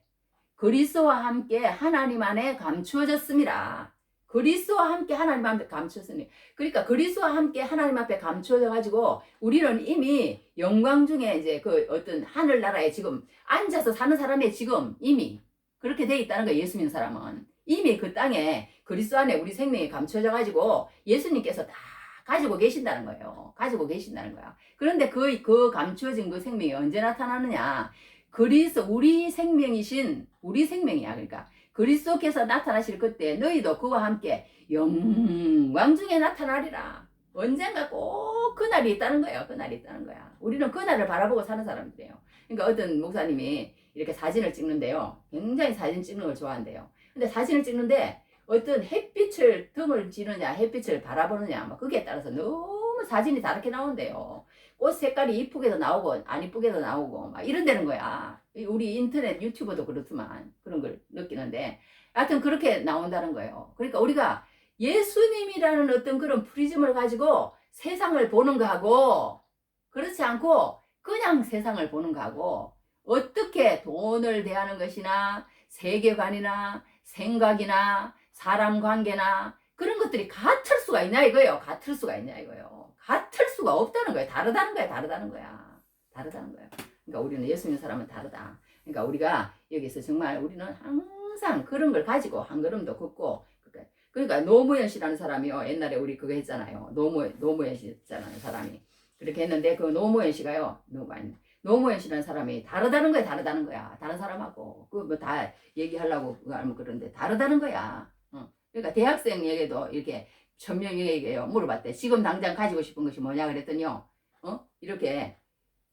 그리스도와 함께 하나님 안에 감추어졌습니다. 그리스도와 함께 하나님 앞에 감추었으니 그러니까 그리스도와 함께 하나님 앞에 감추어져 가지고 우리는 이미 영광 중에 이제 그 어떤 하늘나라에 지금 앉아서 사는 사람이 지금 이미 그렇게 돼 있다는 거예요. 예수 믿는 사람은 이미 그 땅에 그리스도 안에 우리 생명이 감추어져 가지고 예수님께서 다 가지고 계신다는 거예요. 가지고 계신다는 거야. 그런데 그 감추어진 그 생명이 언제 나타나느냐? 우리 생명이신 우리 생명이야. 그러니까 그리스도께서 나타나실 그때 너희도 그와 함께 영광 중에 나타나리라. 언젠가 꼭 그날이 있다는 거예요. 그날이 있다는 거야. 우리는 그날을 바라보고 사는 사람들이에요. 그러니까 어떤 목사님이 이렇게 사진을 찍는데요. 굉장히 사진 찍는 걸 좋아한대요. 근데 사진을 찍는데 어떤 햇빛을 등을 지느냐 햇빛을 바라보느냐 뭐 그게 따라서 너무 사진이 다르게 나온대요. 꽃 색깔이 이쁘게도 나오고 안 이쁘게도 나오고 막 이런다는 거야. 우리 인터넷 유튜버도 그렇지만 그런 걸 느끼는데 하여튼 그렇게 나온다는 거예요. 그러니까 우리가 예수님이라는 어떤 그런 프리즘을 가지고 세상을 보는 거하고 그렇지 않고 그냥 세상을 보는 거하고 어떻게 돈을 대하는 것이나 세계관이나 생각이나 사람 관계나 그런 것들이 같을 수가 있냐 이거예요. 같을 수가 있냐 이거예요. 같을 수가 없다는 거예요. 다르다는 거야. 다르다는 거야. 다르다는 거야. 그러니까 우리는 예수 믿는 사람은 다르다. 그러니까 우리가 여기서 정말 우리는 항상 그런 걸 가지고 한 걸음도 걷고 그러니까 노무현 씨라는 사람이요. 옛날에 우리 그거 했잖아요. 노무현 씨 있잖아요. 사람이. 그렇게 했는데 그 노무현 씨가요. 노무현 씨라는 사람이 다르다는 거야. 다르다는 거야. 다른 사람하고 그 뭐 다 얘기하려고 하면 그런데 다르다는 거야. 그러니까 대학생에게도 이렇게 1000명에게요 물어봤대. 지금 당장 가지고 싶은 것이 뭐냐 그랬더니요. 이렇게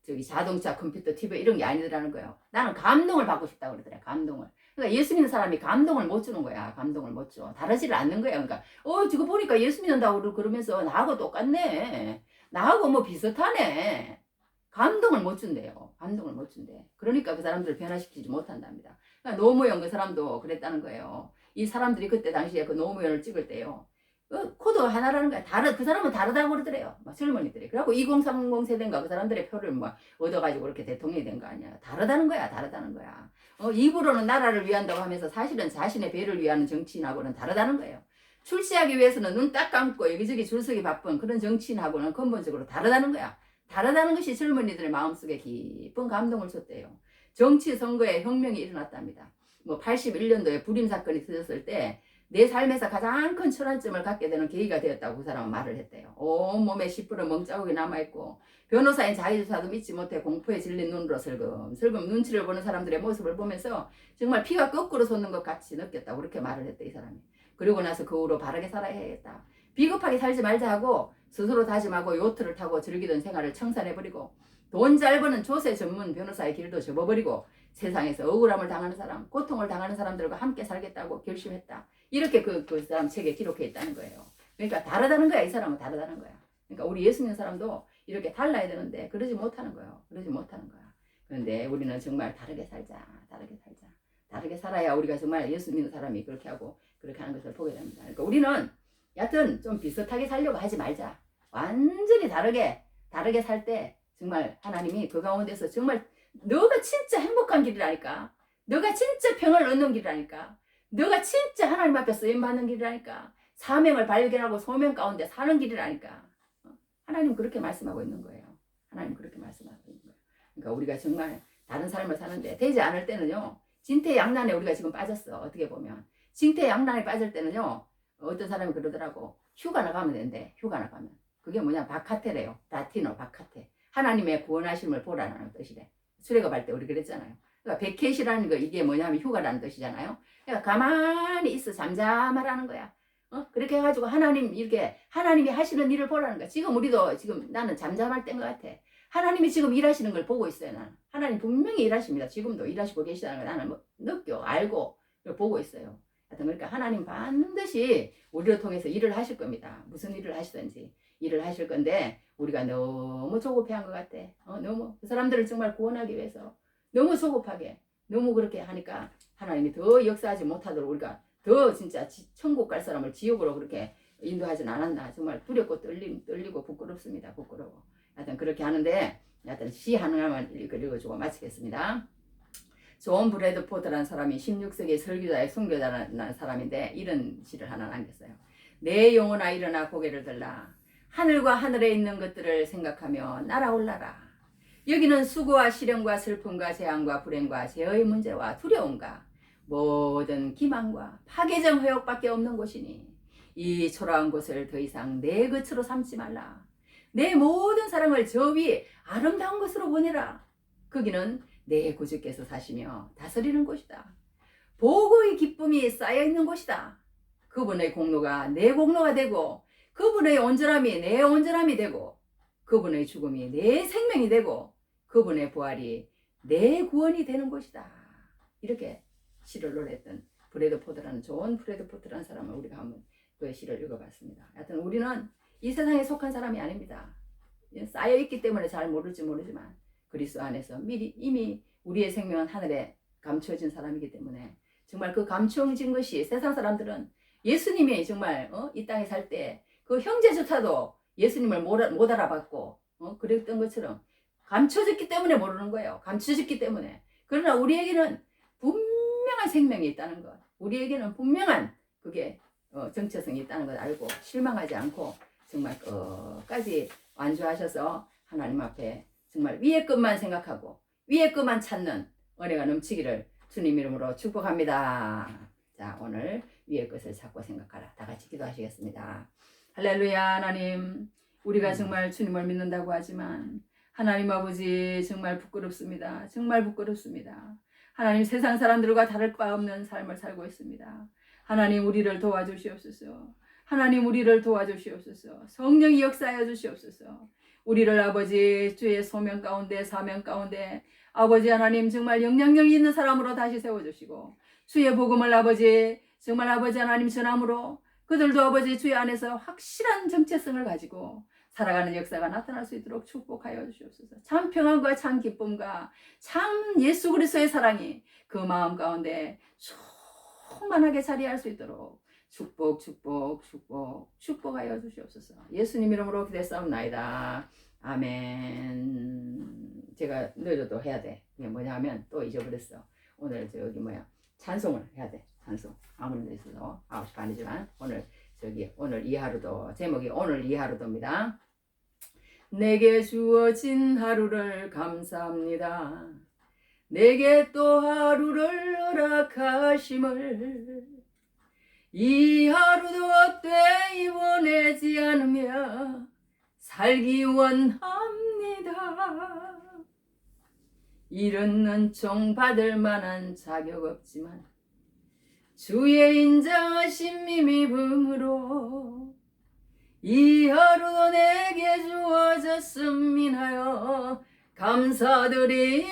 저기 자동차, 컴퓨터, TV 이런 게 아니더라는 거예요. 나는 감동을 받고 싶다고 그러더래. 감동을. 그러니까 예수 믿는 사람이 감동을 못 주는 거야. 감동을 못 줘. 다르지를 않는 거야. 그러니까 지금 보니까 예수 믿는다고 그러면서 나하고 똑같네. 나하고 뭐 비슷하네. 감동을 못 준대요. 감동을 못 준대. 그러니까 그 사람들을 변화시키지 못한답니다. 그러니까 노무현 그 사람도 그랬다는 거예요. 이 사람들이 그때 당시에 그 노무현을 찍을 때요. 코드 하나라는 거야. 그 사람은 다르다고 그러더래요. 막 젊은이들이. 그래갖고 2030 세대인가 그 사람들의 표를 뭐 얻어가지고 그렇게 대통령이 된 거 아니야. 다르다는 거야. 다르다는 거야. 입으로는 나라를 위한다고 하면서 사실은 자신의 배를 위하는 정치인하고는 다르다는 거예요. 출세하기 위해서는 눈 딱 감고 여기저기 줄서기 바쁜 그런 정치인하고는 근본적으로 다르다는 거야. 다르다는 것이 젊은이들의 마음속에 깊은 감동을 줬대요. 정치 선거에 혁명이 일어났답니다. 뭐 81년도에 불임 사건이 터졌을 때 내 삶에서 가장 큰 전환점을 갖게 되는 계기가 되었다고 그 사람은 말을 했대요. 온몸에 시퍼런 멍자국이 남아있고 변호사인 자기조차도 믿지 못해 공포에 질린 눈으로 슬금슬금 눈치를 보는 사람들의 모습을 보면서 정말 피가 거꾸로 솟는 것 같이 느꼈다고 그렇게 말을 했대 이 사람이. 그리고 나서 그 후로 바르게 살아야겠다. 비겁하게 살지 말자 하고 스스로 다짐하고 요트를 타고 즐기던 생활을 청산해버리고 돈 잘 버는 조세 전문 변호사의 길도 접어버리고 세상에서 억울함을 당하는 사람, 고통을 당하는 사람들과 함께 살겠다고 결심했다. 이렇게 그 사람 책에 기록해 있다는 거예요. 그러니까 다르다는 거야. 이 사람은 다르다는 거야. 그러니까 우리 예수 믿는 사람도 이렇게 달라야 되는데 그러지 못하는 거예요. 그러지 못하는 거야. 그런데 우리는 정말 다르게 살자. 다르게 살자. 다르게 살아야 우리가 정말 예수 믿는 사람이 그렇게 하고 그렇게 하는 것을 보게 됩니다. 그러니까 우리는 여하튼 좀 비슷하게 살려고 하지 말자. 완전히 다르게 살 때 정말 하나님이 그 가운데서 정말 너가 진짜 행복한 길이라니까. 너가 진짜 평을 얻는 길이라니까. 너가 진짜 하나님 앞에 쓰임받는 길이라니까. 사명을 발견하고 소명 가운데 사는 길이라니까. 하나님 그렇게 말씀하고 있는 거예요. 하나님 그렇게 말씀하고 있는 거예요. 그러니까 우리가 정말 다른 삶을 사는데 되지 않을 때는요. 진퇴양난에 우리가 지금 빠졌어. 어떻게 보면. 진퇴양난에 빠질 때는요. 어떤 사람이 그러더라고. 휴가 나가면 된대. 휴가 나가면. 그게 뭐냐. 바카테래요. 라틴어 바카테. 하나님의 구원하심을 보라는 뜻이래. 수레갑할 때 우리 그랬잖아요. 그러니까 베켓이라는 거 이게 뭐냐면 휴가라는 뜻이잖아요. 그러니까 가만히 있어 잠잠하라는 거야. 그렇게 해가지고 하나님이 하시는 일을 보라는 거야. 지금 우리도 지금 나는 잠잠할 때인 것 같아. 하나님이 지금 일하시는 걸 보고 있어요. 나는. 하나님 분명히 일하십니다. 지금도 일하시고 계시다는 걸 나는 느껴 알고 보고 있어요. 하여튼 그러니까 하나님 반드시 우리를 통해서 일을 하실 겁니다. 무슨 일을 하시든지 일을 하실 건데 우리가 너무 조급해한 것 같아. 너무 그 사람들을 정말 구원하기 위해서 너무 조급하게 너무 그렇게 하니까 하나님이 더 역사하지 못하도록 우리가 더 진짜 천국 갈 사람을 지옥으로 그렇게 인도하진 않았나. 정말 두렵고 떨리고 부끄럽습니다. 부끄러워. 하여튼 그렇게 하는데 하여튼 시 하나만 읽어주고 마치겠습니다. 존 브래드포드라는 사람이 16세기 설교자의 순교자라는 사람인데 이런 시를 하나 남겼어요. 내 영혼아 일어나 고개를 들라. 하늘과 하늘에 있는 것들을 생각하며 날아올라라. 여기는 수고와 시련과 슬픔과 재앙과 불행과 죄의 문제와 두려움과 모든 기만과 파괴적 회욕밖에 없는 곳이니 이 초라한 곳을 더 이상 내 것으로 삼지 말라. 내 모든 사랑을 저 위 아름다운 곳으로 보내라. 거기는 내 구주께서 사시며 다스리는 곳이다. 보고의 기쁨이 쌓여있는 곳이다. 그분의 공로가 내 공로가 되고 그분의 온전함이 내 온전함이 되고 그분의 죽음이 내 생명이 되고 그분의 부활이 내 구원이 되는 곳이다. 이렇게 시를 노래했던 브래드포드라는 존 브래드포드라는 사람을 우리가 한번 그 시를 읽어봤습니다. 하여튼 우리는 이 세상에 속한 사람이 아닙니다. 쌓여있기 때문에 잘 모를지 모르지만 그리스도 안에서 이미 우리의 생명은 하늘에 감추어진 사람이기 때문에 정말 그 감추어진 것이 세상 사람들은 예수님이 정말 이 땅에 살 때 그 형제조차도 예수님을 못 알아봤고 그랬던 것처럼 감춰졌기 때문에 모르는 거예요. 감춰졌기 때문에. 그러나 우리에게는 분명한 생명이 있다는 것. 우리에게는 분명한 그게 정체성이 있다는 걸 알고 실망하지 않고 정말 끝까지 완주하셔서 하나님 앞에 정말 위의 것만 생각하고 위의 것만 찾는 은혜가 넘치기를 주님 이름으로 축복합니다. 자, 오늘 위의 것을 찾고 생각하라. 다 같이 기도하시겠습니다. 할렐루야. 하나님, 우리가 정말 주님을 믿는다고 하지만 하나님 아버지 정말 부끄럽습니다. 정말 부끄럽습니다. 하나님 세상 사람들과 다를 바 없는 삶을 살고 있습니다. 하나님 우리를 도와주시옵소서. 하나님 우리를 도와주시옵소서. 성령이 역사하여 주시옵소서. 우리를 아버지 주의 소명 가운데 사명 가운데 아버지 하나님 정말 영향력 있는 사람으로 다시 세워주시고 주의 복음을 아버지 정말 아버지 하나님 전함으로 그들도 아버지 주의 안에서 확실한 정체성을 가지고 살아가는 역사가 나타날 수 있도록 축복하여 주시옵소서. 참 평안과 참 기쁨과 참 예수 그리스도의 사랑이 그 마음 가운데 충만하게 자리할 수 있도록 축복 축복 축복 축복하여 주시옵소서. 예수님 이름으로 기도했사옵나이다. 아멘. 제가 늦어도 해야 돼. 이게 뭐냐면 또 잊어버렸어. 오늘 저기 뭐야 찬송을 해야 돼. 찬송 아무리 늦어도 9시 반이지만 오늘 이 하루도 제목이 오늘 이 하루도입니다. 내게 주어진 하루를 감사합니다. 내게 또 하루를 허락하심을 이 하루도 헛되이 보내지 않으며 살기 원합니다. 이른 은총 받을 만한 자격 없지만 주의 인자하신 미미음으로 이 하루도 내게 주어졌음이나요 감사드립니다.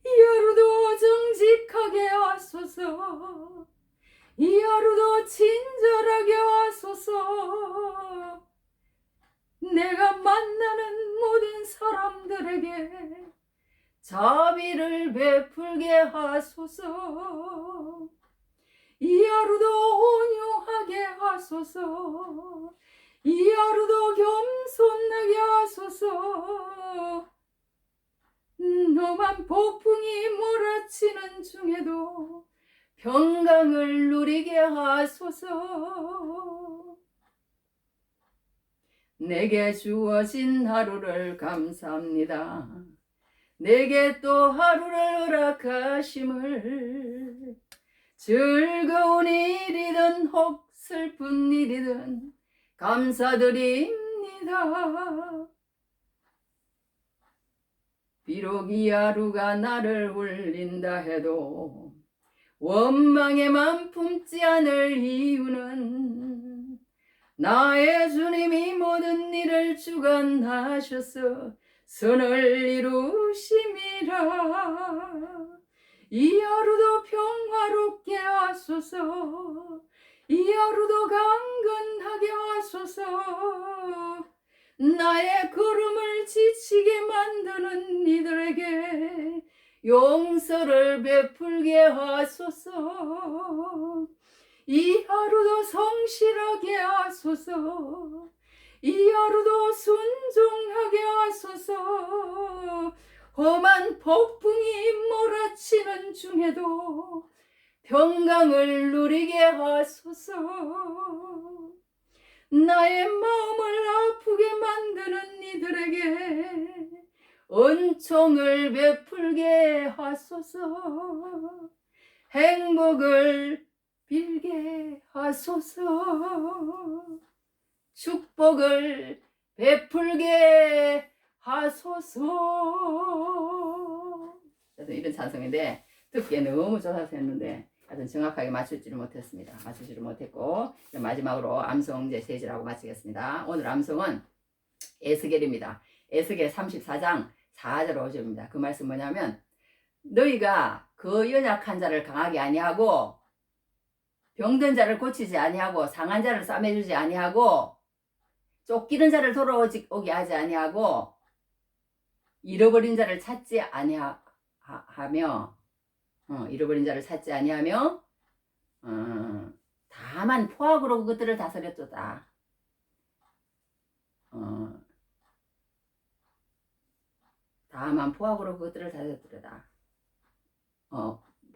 이 하루도 정직하게 하소서. 이 하루도 친절하게 하소서. 내가 만나는 모든 사람들에게 자비를 베풀게 하소서. 이 하루도 온유하게 하소서. 이 하루도 겸손하게 하소서. 너만 폭풍이 몰아치는 중에도 평강을 누리게 하소서. 내게 주어진 하루를 감사합니다. 내게 또 하루를 허락하심을 즐거운 일이든 혹 슬픈 일이든 감사드립니다. 비록 이 하루가 나를 울린다 해도 원망에만 품지 않을 이유는 나의 주님이 모든 일을 주관하셔서 선을 이루심이라. 이 하루도 평화롭게 하소서. 이 하루도 강건하게 하소서. 나의 걸음을 지치게 만드는 이들에게 용서를 베풀게 하소서. 이 하루도 성실하게 하소서. 이 하루도 순종하게 하소서. 험한 폭풍이 몰아치는 중에도 평강을 누리게 하소서. 나의 마음을 아프게 만드는 이들에게 은총을 베풀게 하소서. 행복을 빌게 하소서. 축복을 베풀게 하소서. 이런 찬송인데 듣기에 너무 좋아서 했는데 하여튼 정확하게 맞추지를 못했습니다. 맞추지를 못했고 마지막으로 암송 이제 세 절하고 마치겠습니다. 오늘 암송은 에스겔입니다. 에스겔 34장 4절 5절입니다. 그 말씀 뭐냐면 너희가 그 연약한 자를 강하게 아니하고 병든 자를 고치지 아니하고 상한 자를 싸매주지 아니하고 쫓기는 자를 돌아오게 하지 아니하고 잃어버린 자를 찾지 아니하며 잃어버린 자를 찾지 아니하며 다만 포악으로 그것들을 다스렸도다. 다만 포악으로 그것들을 다스렸도다.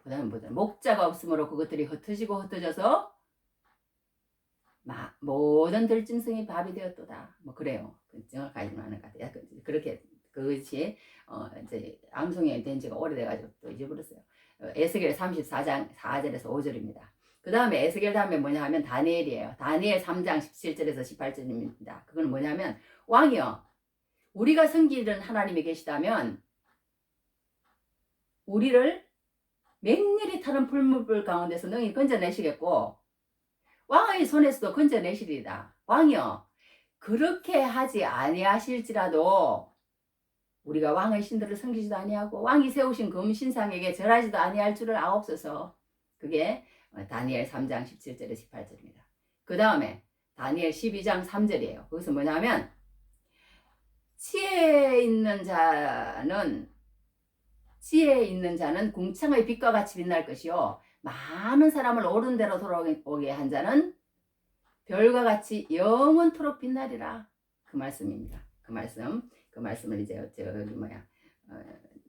보다는 목자가 없으므로 그것들이 흩어져서 모든 들짐승이 밥이 되었도다. 뭐 그래요. 정확하지는 않은 것 같아요. 그렇게 그것이 이제 암송이 된 지가 오래돼가지고 또 잊어버렸어요. 에스겔 34장 4절에서 5절입니다. 그 다음에 에스겔 다음에 뭐냐 하면 다니엘이에요. 다니엘 3장 17절에서 18절입니다. 그건 뭐냐면 왕이여 우리가 섬기는 하나님이 계시다면 우리를 맹렬히 타는 풀무불 가운데서 능히 건져내시겠고 왕의 손에서도 건져내시리이다. 왕이여 그렇게 하지 아니하실지라도 우리가 왕의 신들을 섬기지도 아니하고 왕이 세우신 금신상에게 절하지도 아니할 줄을 아옵소서. 그게 다니엘 3장 17절에 18절입니다. 그 다음에 다니엘 12장 3절이에요. 거기서 뭐냐면 지혜 있는 자는 지혜 있는 자는 궁창의 빛과 같이 빛날 것이요 많은 사람을 옳은 대로 돌아오게 한 자는 별과 같이 영원토록 빛나리라. 그 말씀입니다. 그 말씀을 이제 저기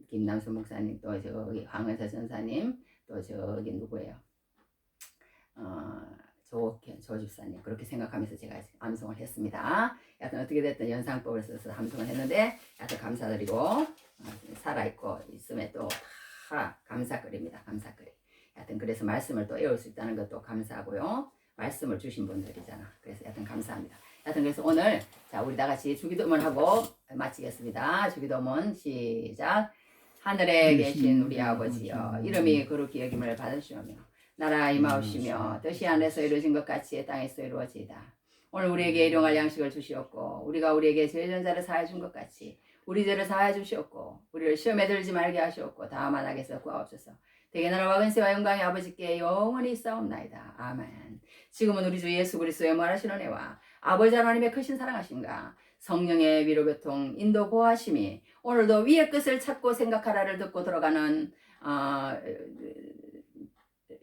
김남수 목사님, 또 저기 황은서 전사님, 또 저기 누구예요? 조 집사님, 그렇게 생각하면서 제가 암송을 했습니다. 여하튼 어떻게 됐든 연상법을 써서 암송을 했는데 여하튼 감사드리고 살아있고 있음에 또 다 감사거리입니다. 감사거리. 여하튼 그래서 말씀을 또 외울 수 있다는 것도 감사하고요. 말씀을 주신 분들이잖아. 그래서 여하튼 감사합니다. 여하튼 그래서 오늘 자 우리 다 같이 주기도문 하고 마치겠습니다. 주기도문 시작. 하늘에 계신 우리 아버지여, 이름이 거룩히 여김을 받으시오며 나라 임하옵시며 뜻이 하늘에서 이루어진 것 같이 땅에서 이루어지이다. 오늘 우리에게 일용할 양식을 주시옵고 우리가 우리에게 죄진 자를 사하여 준 것 같이 우리 죄를 사하여 주시옵고 우리를 시험에 들지 말게 하시옵고 다만 악에서 구하옵소서. 대개 나라와 근세와 영광이 아버지께 영원히 있사옵나이다. 아멘. 지금은 우리 주 예수 그리스도의 무한하신 은혜와 아버지 하나님의 크신 사랑하심과 성령의 위로교통 인도 보호하심이 오늘도 위의 끝을 찾고 생각하라를 듣고 들어가는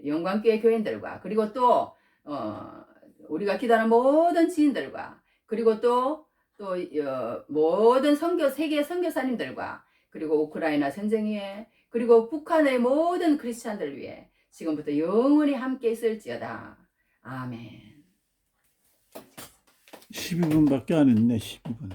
영광교회 교인들과 그리고 또 우리가 기도하는 모든 지인들과 그리고 또 모든 세계 선교사님들과 그리고 우크라이나 전쟁 위에 그리고 북한의 모든 크리스찬들 위해 지금부터 영원히 함께 있을지어다. 아멘. 12분밖에 안 했네. 12분.